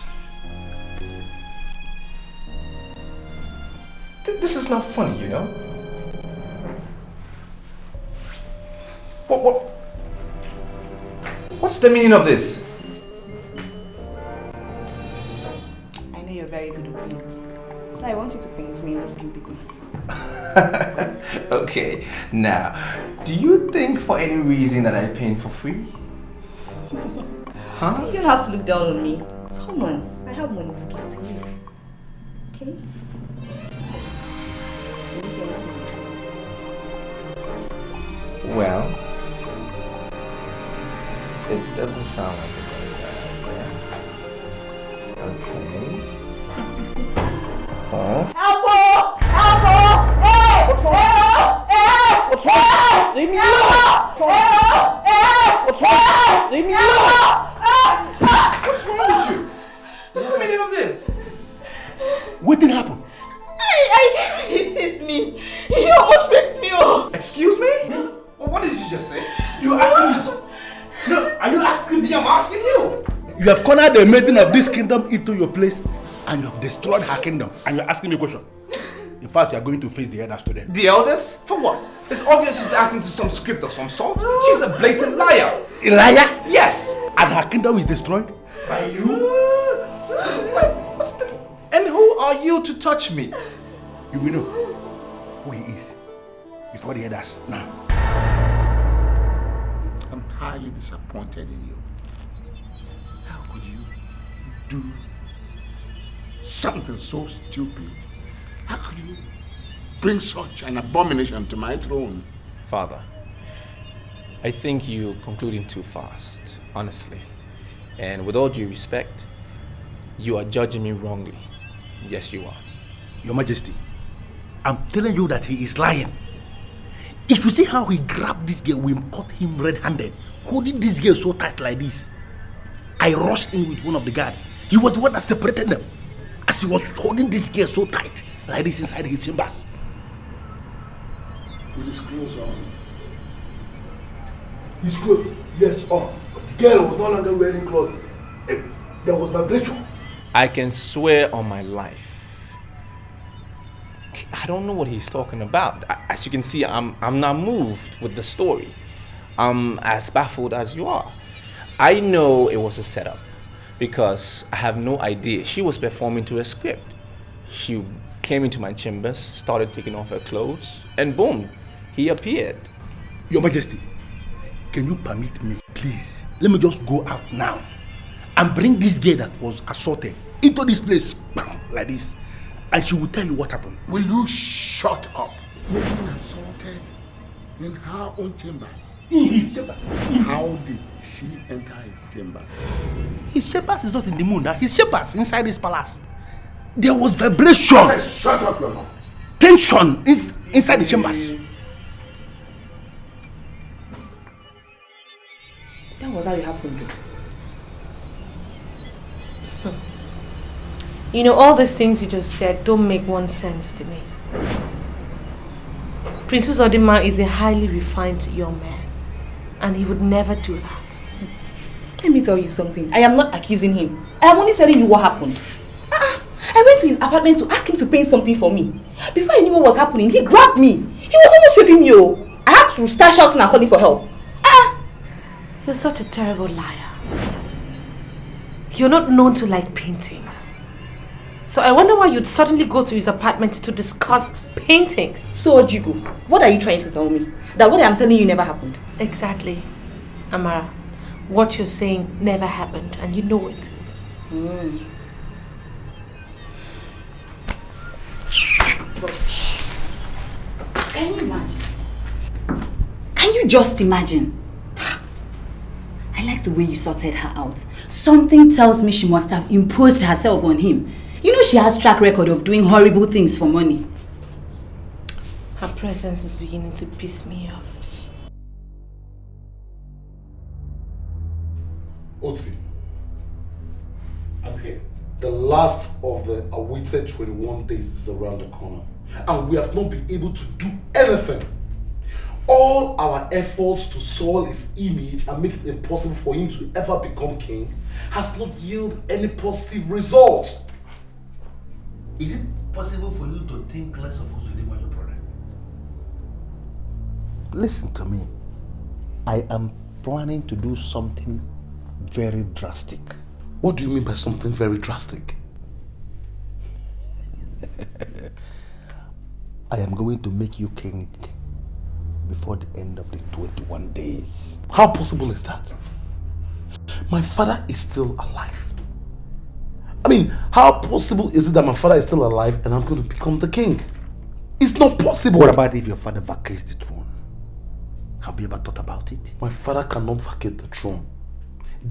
This is not funny, you know? What's the meaning of this? I know you're very good at paint. So I want you to paint me in the skin picking. Okay, now, do you think for any reason that I paint for free? Huh? You don't have to look down on me. Come on, I have money to give to you. Okay? Well, it doesn't sound like a very bad idea. Okay. Huh? Help! Help! Help! Leave me alone! Leave me alone! What's wrong with you? What's the meaning of this? What did happen? He hit me. He almost raped me. Excuse me? Well, what did you just say? You asking me? No, are you asking me? I'm asking you. You have cornered the maiden of this kingdom into your place and you have destroyed her kingdom. And you're asking me a question. In fact, you are going to face the elders today. The elders? For what? It's obvious she's acting to some script of some sort. She's a blatant liar. A liar? Yes. And her kingdom is destroyed? By you? And who are you to touch me? You will know who he is before the others now. I'm highly disappointed in you. How could you do something so stupid? How could you bring such an abomination to my throne? Father, I think you're concluding too fast, honestly. And with all due respect, you are judging me wrongly. Yes, you are. Your Majesty, I'm telling you that he is lying. If you see how he grabbed this girl, we caught him red-handed, holding this girl so tight like this. I rushed in with one of the guards. He was the one that separated them. As he was holding this girl so tight, like this inside his chambers. With his clothes on. His clothes, yes, on. But the girl was no longer wearing clothes. There was vibration. I can swear on my life. I don't know what he's talking about. As you can see, I'm not moved with the story. I'm as baffled as you are. I know it was a setup because I have no idea. She was performing to a script. She came into my chambers, started taking off her clothes, and boom, he appeared. Your Majesty, can you permit me, please? Let me just go out now and bring this girl that was assaulted into this place like this, and she will tell you what happened. Will you shut up? Being assaulted in her own chambers. In his chambers. How did she enter his chambers? His chambers is not in the moon. His chambers inside his palace. There was vibration. Shut up your mouth. Tension inside the chambers. That was how it happened. You know, all these things you just said don't make one sense to me. Princess Odima is a highly refined young man, and he would never do that. Let me tell you something. I am not accusing him. I am only telling you what happened. I went to his apartment to ask him to paint something for me. Before I knew what was happening, he grabbed me. He was almost raping me. I had to start shouting and calling for help. You're such a terrible liar. You're not known to like paintings. So I wonder why you'd suddenly go to his apartment to discuss paintings. So, Njuigbo, what are you trying to tell me? That what I'm telling you never happened? Exactly. Amara, what you're saying never happened, and you know it. Can you imagine? Can you just imagine? I like the way you sorted her out. Something tells me she must have imposed herself on him. You know she has track record of doing horrible things for money. Her presence is beginning to piss me off. Otzi, I'm here. The last of the awaited 21 days is around the corner, and we have not been able to do anything. all our efforts to soil his image and make it impossible for him to ever become king has not yielded any positive results. Is it possible for you to think less of us when you're brother? Listen to me. I am planning to do something very drastic. What do you mean by something very drastic? I am going to make you king before the end of the 21 days. How possible is that? My father is still alive. I mean, how possible is it that my father is still alive and I'm going to become the king? It's not possible. What about if your father vacates the throne? Have you ever thought about it? My father cannot vacate the throne.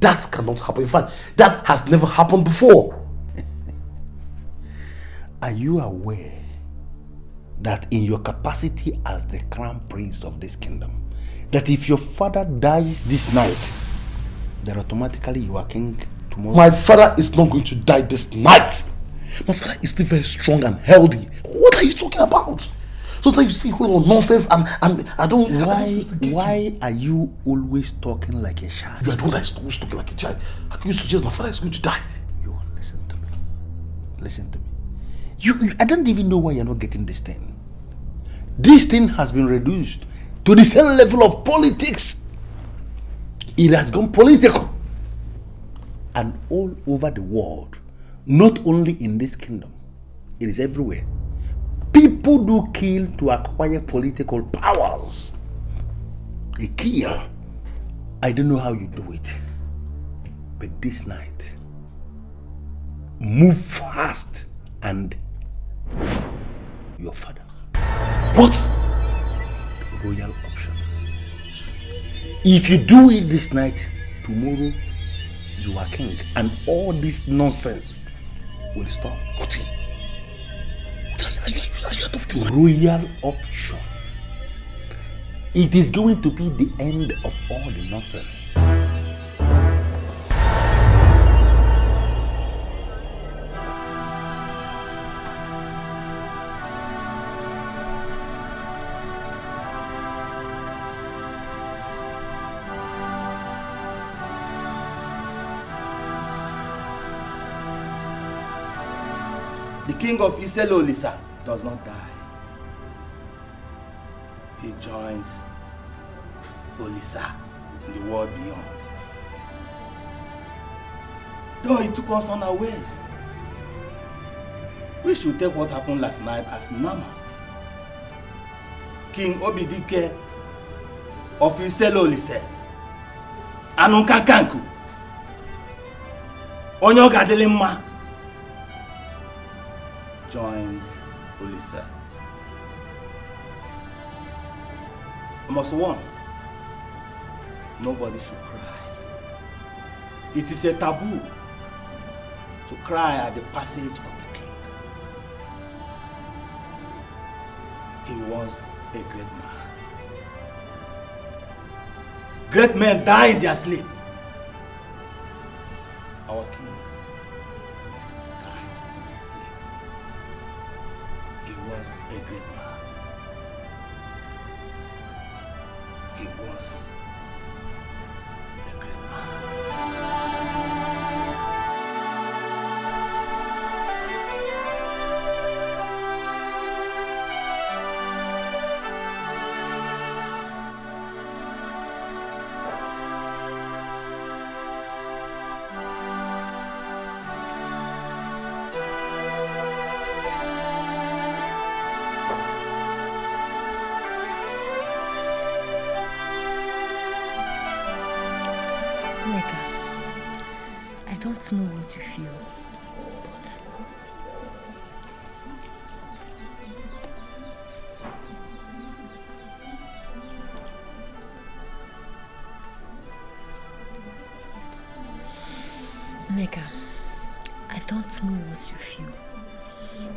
That cannot happen. In fact, that has never happened before. Are you aware that in your capacity as the crown prince of this kingdom, that if your father dies this night, then automatically you are king tomorrow? My father is not going to die this night. My father is still very strong and healthy. What are you talking about? Sometimes you see a whole lot of nonsense and I don't... Why are you always talking like a child? You are the one that is always talking like a child. How can you suggest my father is going to die? You listen to me. Listen to me. I don't even know why you're not getting this thing. This thing has been reduced to the same level of politics. It has gone political. And all over the world, not only in this kingdom, it is everywhere. People do kill to acquire political powers. They kill. I don't know how you do it. But this night, move fast and your father. What? Royal option. If you do it this night, tomorrow you are king, and all this nonsense will stop. What? Are you out of the royal option. It is going to be the end of all the nonsense. The king of Iselolisa does not die. He joins Olisa in the world beyond. Though he took us unawares, we should take what happened last night as normal. King Obidike of Iselolisa, Anunkakanku, Onyogadelimma, joins Olisa. I must warn, nobody should cry. It is a taboo to cry at the passage of the king. He was a great man. Great men die in their sleep. Our king died in his sleep. He was a great man. He was a great man. I don't know what you feel, but Neka, I don't know what you feel,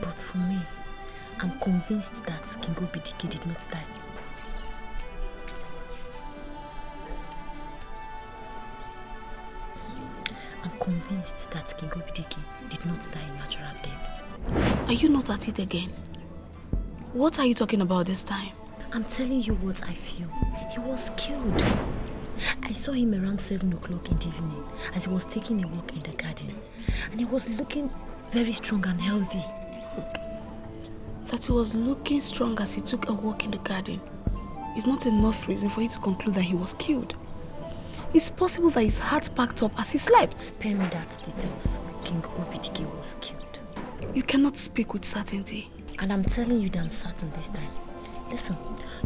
but for me, I'm convinced that King Obidike did not die. I'm convinced that King Obidike did not die a natural death. Are you not at it again? What are you talking about this time? I'm telling you what I feel. He was killed. I saw him around 7 o'clock in the evening as he was taking a walk in the garden. And he was looking very strong and healthy. That he was looking strong as he took a walk in the garden is not enough reason for you to conclude that he was killed. It's possible that his heart packed up as he slept. Spare me that details. King Obidike was killed. You cannot speak with certainty. And I'm telling you that I'm certain this time. Listen,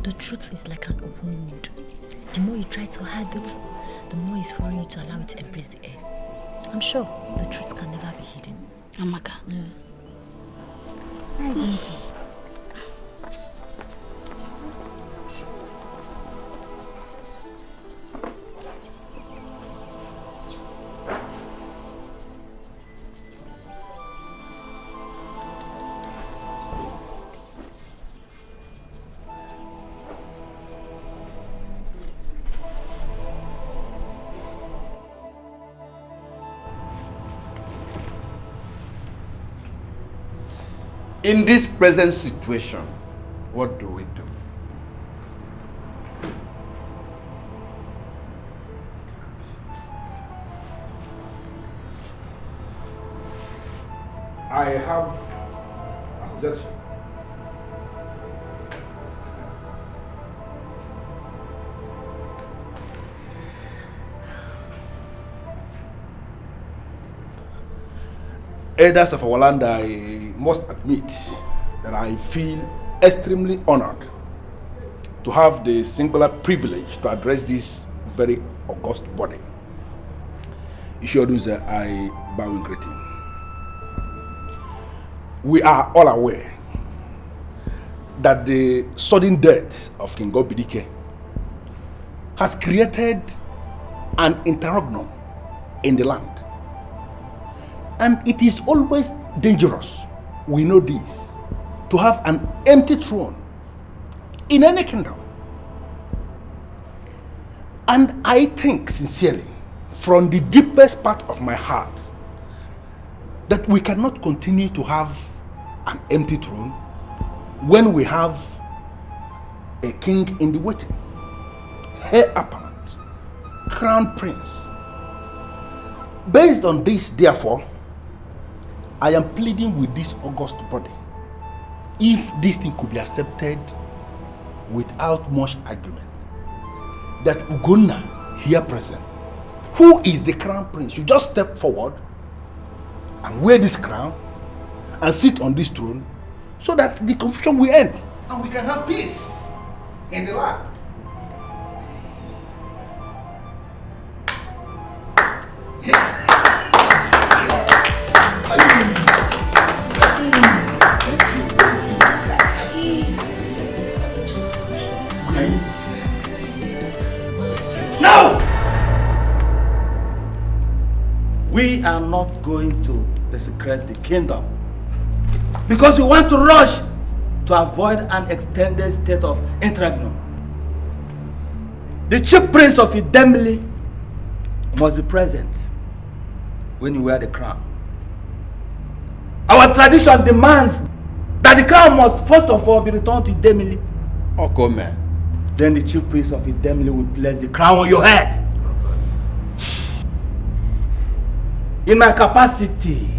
the truth is like an open wound. The more you try to hide it, the more it's for you to allow it to embrace the air. I'm sure the truth can never be hidden. Amaka. In this present situation, what do we do? I have a suggestion. Elders of our land, I must admit that I feel extremely honored to have the singular privilege to address this very august body. Ishoduze, I bow in greeting. We are all aware that the sudden death of King Obidike has created an interregnum in the land. And it is always dangerous, we know this, to have an empty throne in any kingdom. And I think sincerely, from the deepest part of my heart, that we cannot continue to have an empty throne when we have a king in the waiting, heir apparent, crown prince. Based on this, therefore, I am pleading with this august body, if this thing could be accepted without much argument, that Ugonna here present, who is the crown prince, you just step forward and wear this crown and sit on this throne so that the confusion will end and we can have peace in the land. No! We are not going to desecrate the kingdom because we want to rush to avoid an extended state of interregnum. The chief prince of Idemili must be present when you wear the crown. Our tradition demands that the crown must first of all be returned to Idemili. Okay, man. Then the chief priest of Idemili will place the crown on your head. In my capacity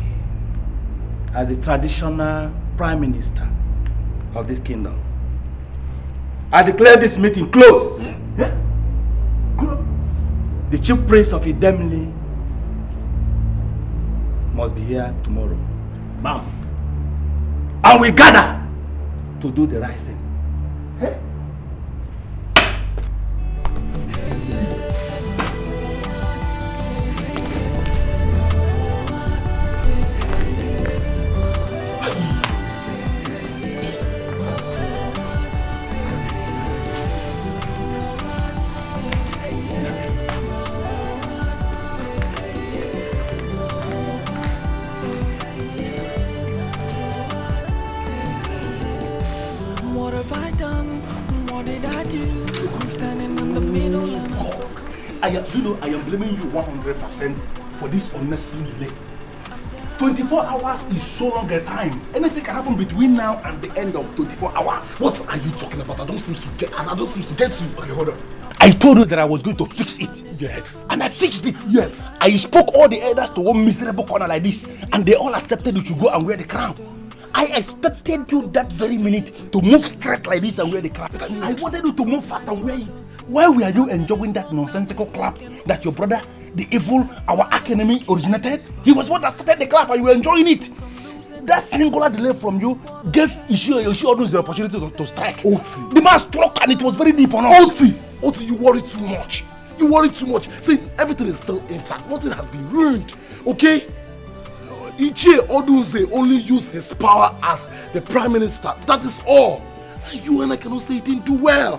as the traditional prime minister of this kingdom, I declare this meeting closed. The chief priest of Idemili must be here tomorrow, ma'am, and we gather to do the right thing. I am blaming you 100% for this unnecessary delay. 24 hours is so long a time. Anything can happen between now and the end of 24 hours. What are you talking about? I don't seem to get you. Okay, hold on. I told you that I was going to fix it. Yes. And I fixed it. Yes. I spoke all the elders to one miserable corner like this, and they all accepted you to go and wear the crown. I expected you that very minute to move straight like this and wear the crown. I wanted you to move fast and wear it. Why were you enjoying that nonsensical clap that your brother, the evil, our arch-enemy, originated? He was what that started the clap and you were enjoying it. That singular delay from you gave Isuzu the opportunity to strike. Oti. The man struck and it was very deep on us. Oti, you worry too much. You worry too much. See, everything is still intact. Nothing has been ruined. Okay? Ichie Oduze only used his power as the prime minister. That is all. You and I cannot say he didn't do well.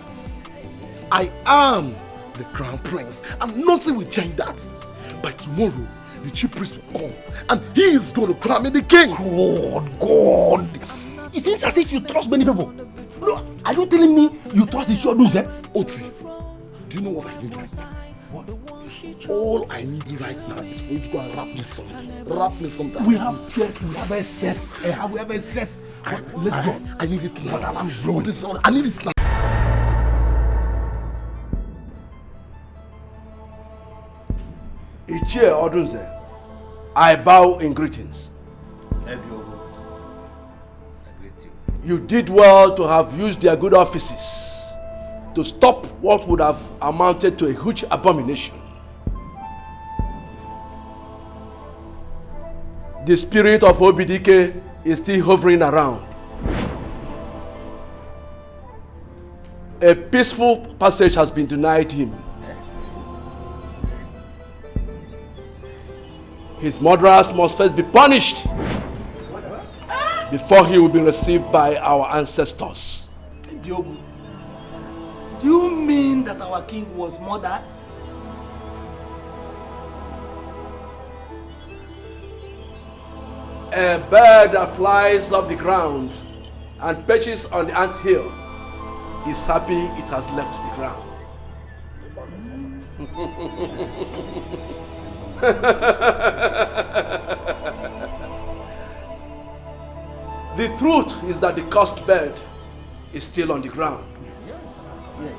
I am the crown prince, and nothing will change that. By tomorrow, the chief priest will come, and he is going to crown me the king. God. It seems as if you trust many people. No, are you telling me you trust the Asuzu? Oti, do you know what I need right now? What? All I need right now is for you to go and rap me something. Rap me something. We have chess, we have a set. We have a set. Let's go. I need it now. I need it now. Ichie Oduze, I bow in greetings. You did well to have used their good offices to stop what would have amounted to a huge abomination. The spirit of Obidike is still hovering around. A peaceful passage has been denied him. His murderers must first be punished before he will be received by our ancestors. Diogo, do you mean that our king was murdered? A bird that flies off the ground and perches on the ant hill is happy it has left the ground. The truth is that the cursed bird is still on the ground. Yes.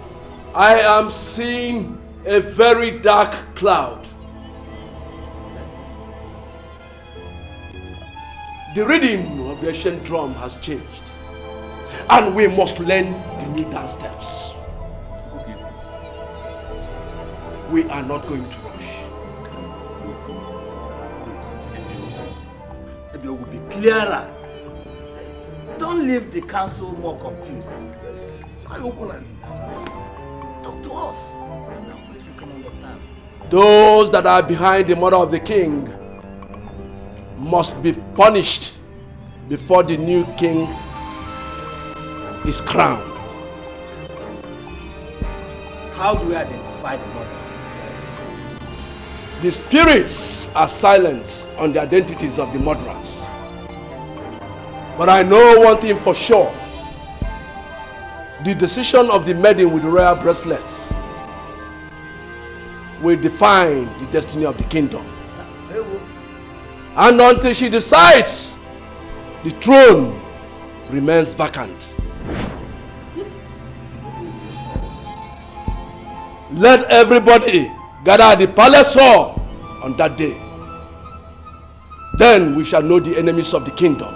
I am seeing a very dark cloud. The rhythm of the ancient drum has changed, and we must learn the new dance steps. We are not going to rush. It will be clearer. Don't leave the council more confused. I open and talk to us. Now you can understand. Those that are behind the murder of the king must be punished before the new king is crowned. How do we identify the murderers? The spirits are silent on the identities of the murderers. But I know one thing for sure. The decision of the maiden with the royal bracelet will define the destiny of the kingdom. And until she decides, the throne remains vacant. Let everybody gather at the palace hall on that day. Then we shall know the enemies of the kingdom,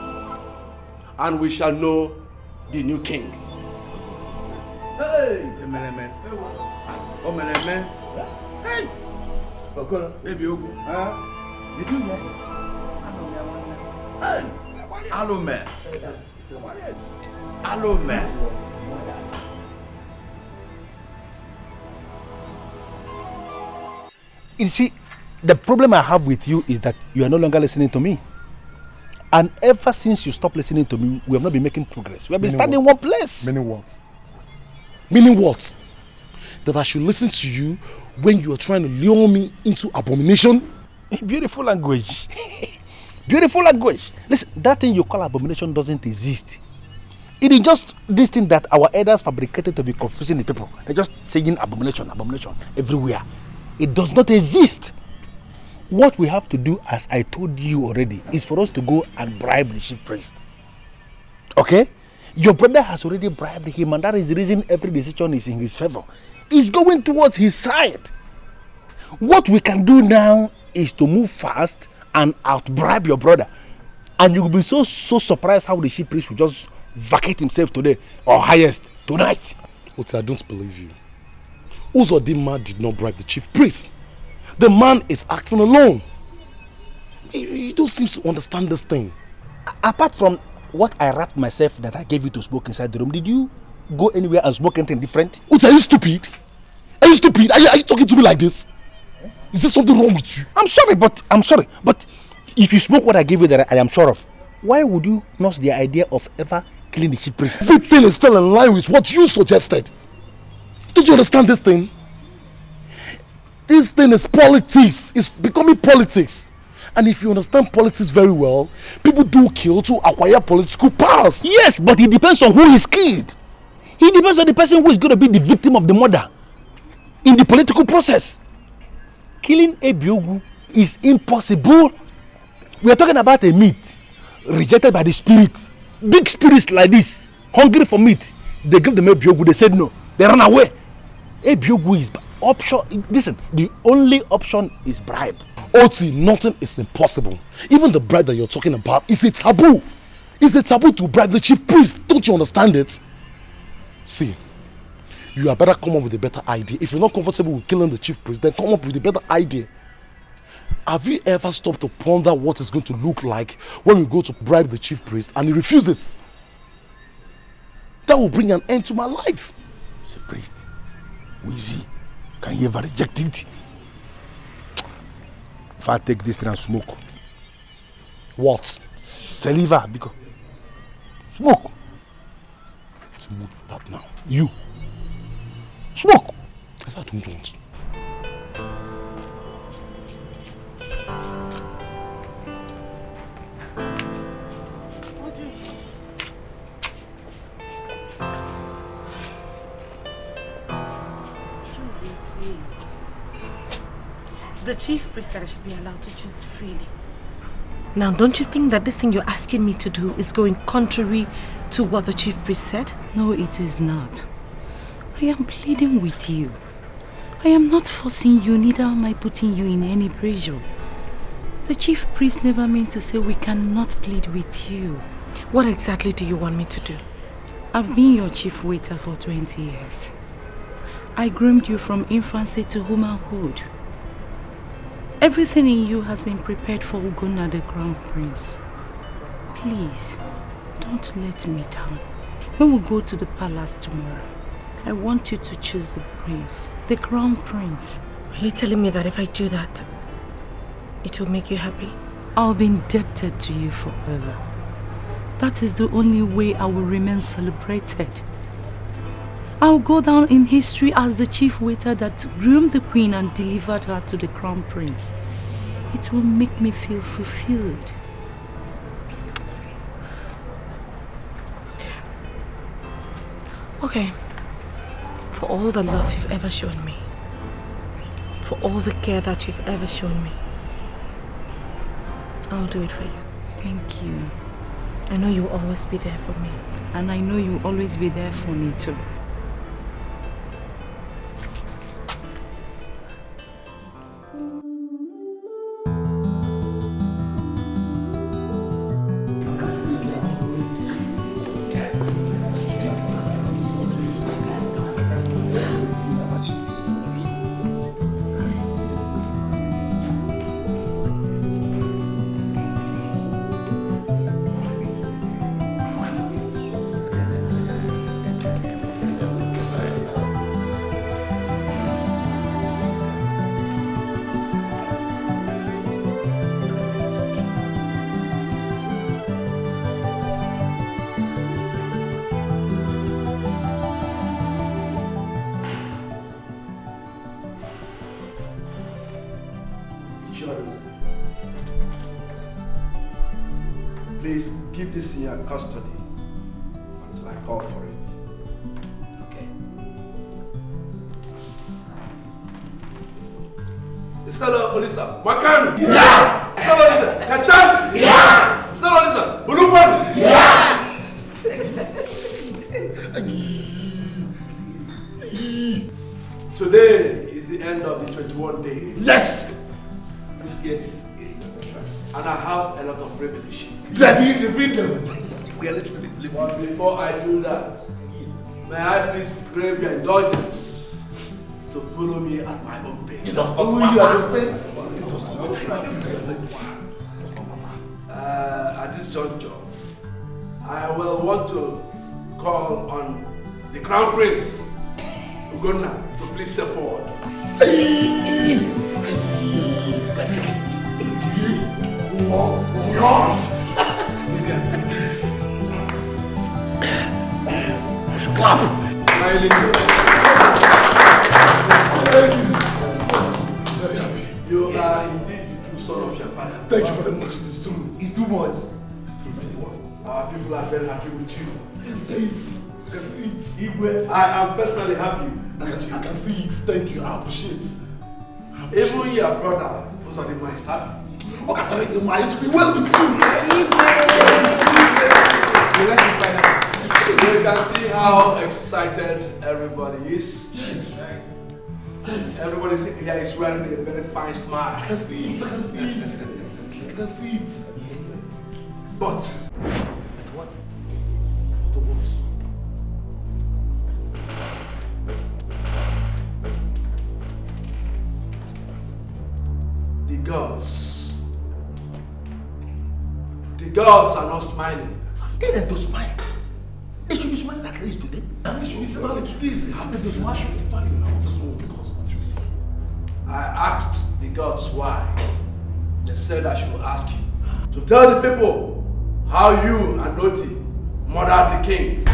and we shall know the new king. Hey, hey, baby, did you hear him? Hello, man. Hello, man. You see, the problem I have with you is that you are no longer listening to me. And ever since you stopped listening to me, we have not been making progress. We have been standing in one place. Meaning what? Meaning what? That I should listen to you when you are trying to lure me into abomination? Beautiful language. Beautiful language. Listen, that thing you call abomination doesn't exist. It is just this thing that our elders fabricated to be confusing the people. They're just saying abomination, abomination everywhere. It does not exist. What we have to do, as I told you already, is for us to go and bribe the chief priest. Okay? Your brother has already bribed him, and that is the reason every decision is in his favor. He's going towards his side. What we can do now is to move fast and out-bribe your brother. And you will be so surprised how the chief priest will just vacate himself today, or highest, tonight. Oti, I don't believe you. Uzodinma did not bribe the chief priest. The man is acting alone. You don't seem to understand this thing. Apart from what I wrapped myself that I gave you to smoke inside the room, did you go anywhere and smoke anything different? Oti, are you stupid? Are you stupid? Are you talking to me like this? Is there something wrong with you? I'm sorry, but if you smoke what I gave you that I am sure of, why would you nurse the idea of ever killing the chief priest? Everything is still in line with what you suggested. Don't you understand this thing? This thing is politics. It's becoming politics. And if you understand politics very well, people do kill to acquire political powers. Yes, but it depends on who is killed. It depends on the person who is going to be the victim of the murder in the political process. Killing Ebiogu is impossible. We are talking about a meat rejected by the spirit. Big spirits like this, hungry for meat, they give them Ebiogu, they said no. They run away. Ebiogu is option. Listen, the only option is bribe. Oti, nothing is impossible. Even the bribe that you're talking about is a taboo. It's a taboo to bribe the chief priest. Don't you understand it? See, you are better come up with a better idea. If you're not comfortable with killing the chief priest, then come up with a better idea. Have you ever stopped to ponder what it's going to look like when we go to bribe the chief priest and he refuses? That will bring an end to my life. Chief priest, we see. Can you ever reject it? If I take this thing and smoke. What? Saliva, because smoke. Smoke that now. You. Smoke. Because I don't want. The chief priest said I should be allowed to choose freely. Now, don't you think that this thing you're asking me to do is going contrary to what the chief priest said? No, it is not. I am pleading with you. I am not forcing you, neither am I putting you in any pressure. The chief priest never meant to say we cannot plead with you. What exactly do you want me to do? I've been your chief waiter for 20 years. I groomed you from infancy to womanhood. Everything in you has been prepared for Ugonna the Crown Prince. Please, don't let me down. When we go to the palace tomorrow, I want you to choose the prince, the Crown Prince. Are you telling me that if I do that, it will make you happy? I'll be indebted to you forever. That is the only way I will remain celebrated. I'll go down in history as the chief waiter that groomed the queen and delivered her to the crown prince. It will make me feel fulfilled. Okay. For all the love you've ever shown me, for all the care that you've ever shown me, I'll do it for you. Thank you. I know you'll always be there for me. And I know you'll always be there for me too. Please keep this in your custody until I call for it. Okay. Stella Olisa. Makan. Yeah. Stella Olisa. Kachan. Yeah. Stella Olisa. Bulupan. Yeah. Today is the end of the 21 days. Yes. Yes. And I have a lot of revelation. Yes, you read them. We are literally living. But before I do that, may I please crave your indulgence to follow me at my own pace. You are pace. At this juncture, I will want to call on the Crown Prince, Ugonna, to please step forward. Clap. You are indeed the true son of your father. Thank you very much. It's true. It's too much. It's true. Really what? Our people are very happy with you. Say it. I can see it. Igwe, I am personally happy. I can see it. Thank you. I appreciate it. Even your brother, Osadima, is happy. Okay, I tell you, it will be well with you. You can see how excited everybody is. Yes. Everybody here is wearing a very fine smile. I can see it. I can see it. I can see it. But what? The gods are not smiling. They need to smile. They should be smiling at least today. And they should be smiling today. How did they why should be smiling now? That's all because I asked the gods why. They said I should ask you to tell the people how you and Noti murdered the king.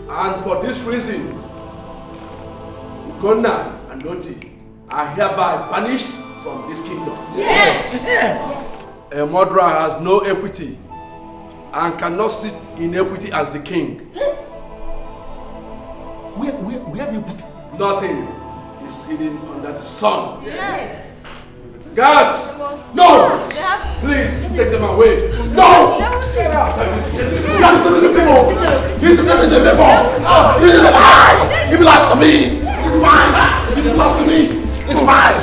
And for this reason, Ugonna and Noti are hereby banished from this kingdom. Yes! A murderer has no equity and cannot sit in equity as the king. Where have you put it? Nothing is hidden under the sun. Yes. Guards! No! Please take them away. No! You have to look at the people! You have to look at the people! This is mine! It belongs to me! It's mine! It belongs to me! It's mine!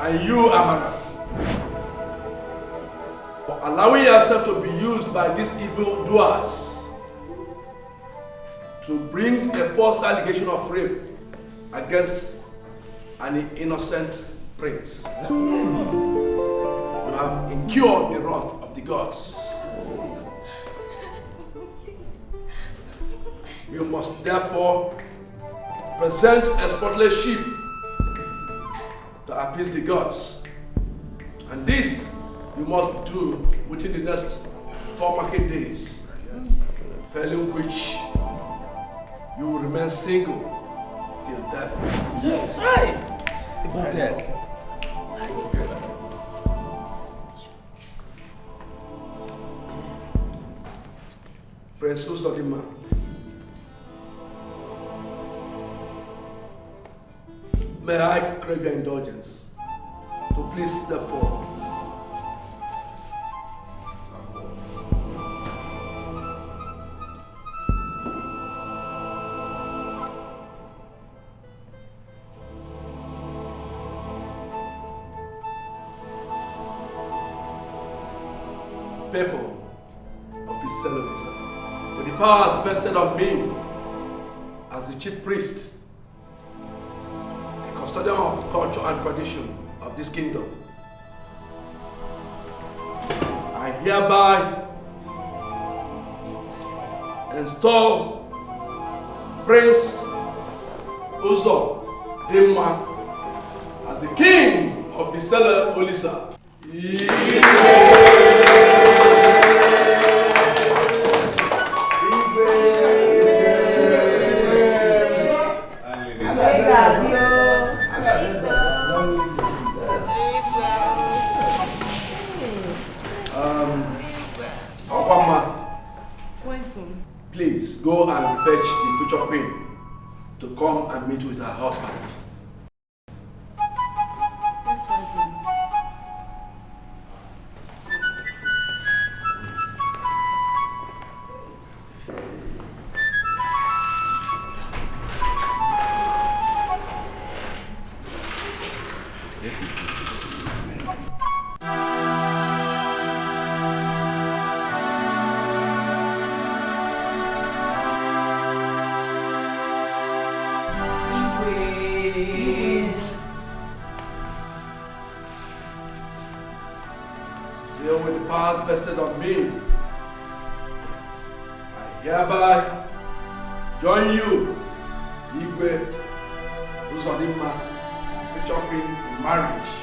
And you, Amara, for allowing yourself to be used by these evil doers to bring a false allegation of rape against an innocent prince. You have incurred the wrath of the gods. You must therefore present a spotless sheep to appease the gods. And this you must do within the next 4 market days, failing which you will remain single till death. Yes. Prince Usodima, may I crave your indulgence to please step forward. People of his Celebration, with the powers vested on me as the chief priest custodian of culture and tradition of this kingdom, I hereby install Prince Uzo Dimma as the king of the Stella Olisa. Please go and fetch the future queen to come and meet with her husband. Still with the powers vested on me, I hereby join you, Njuigbo, Uzodimma, future queen in marriage.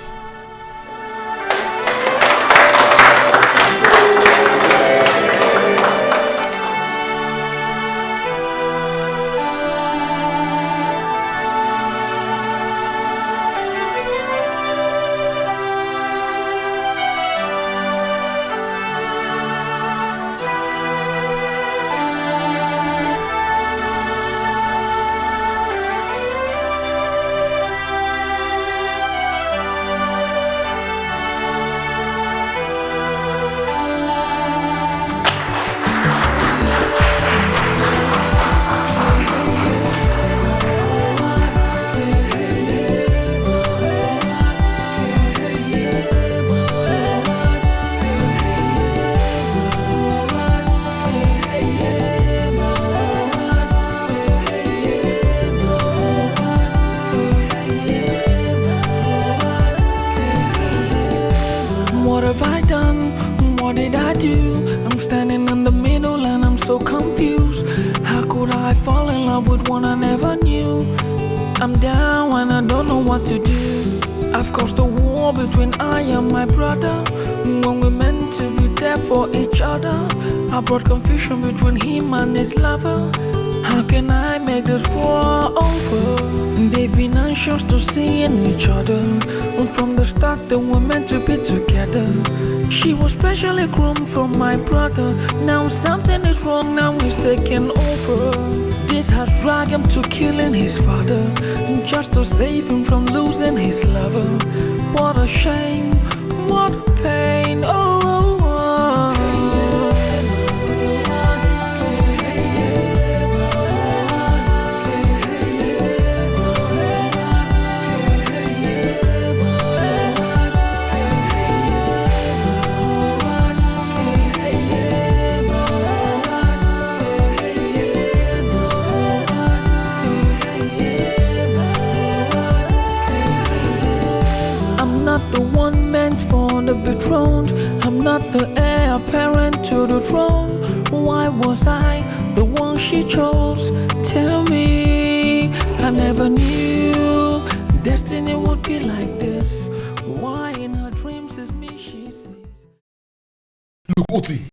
Look, Oti,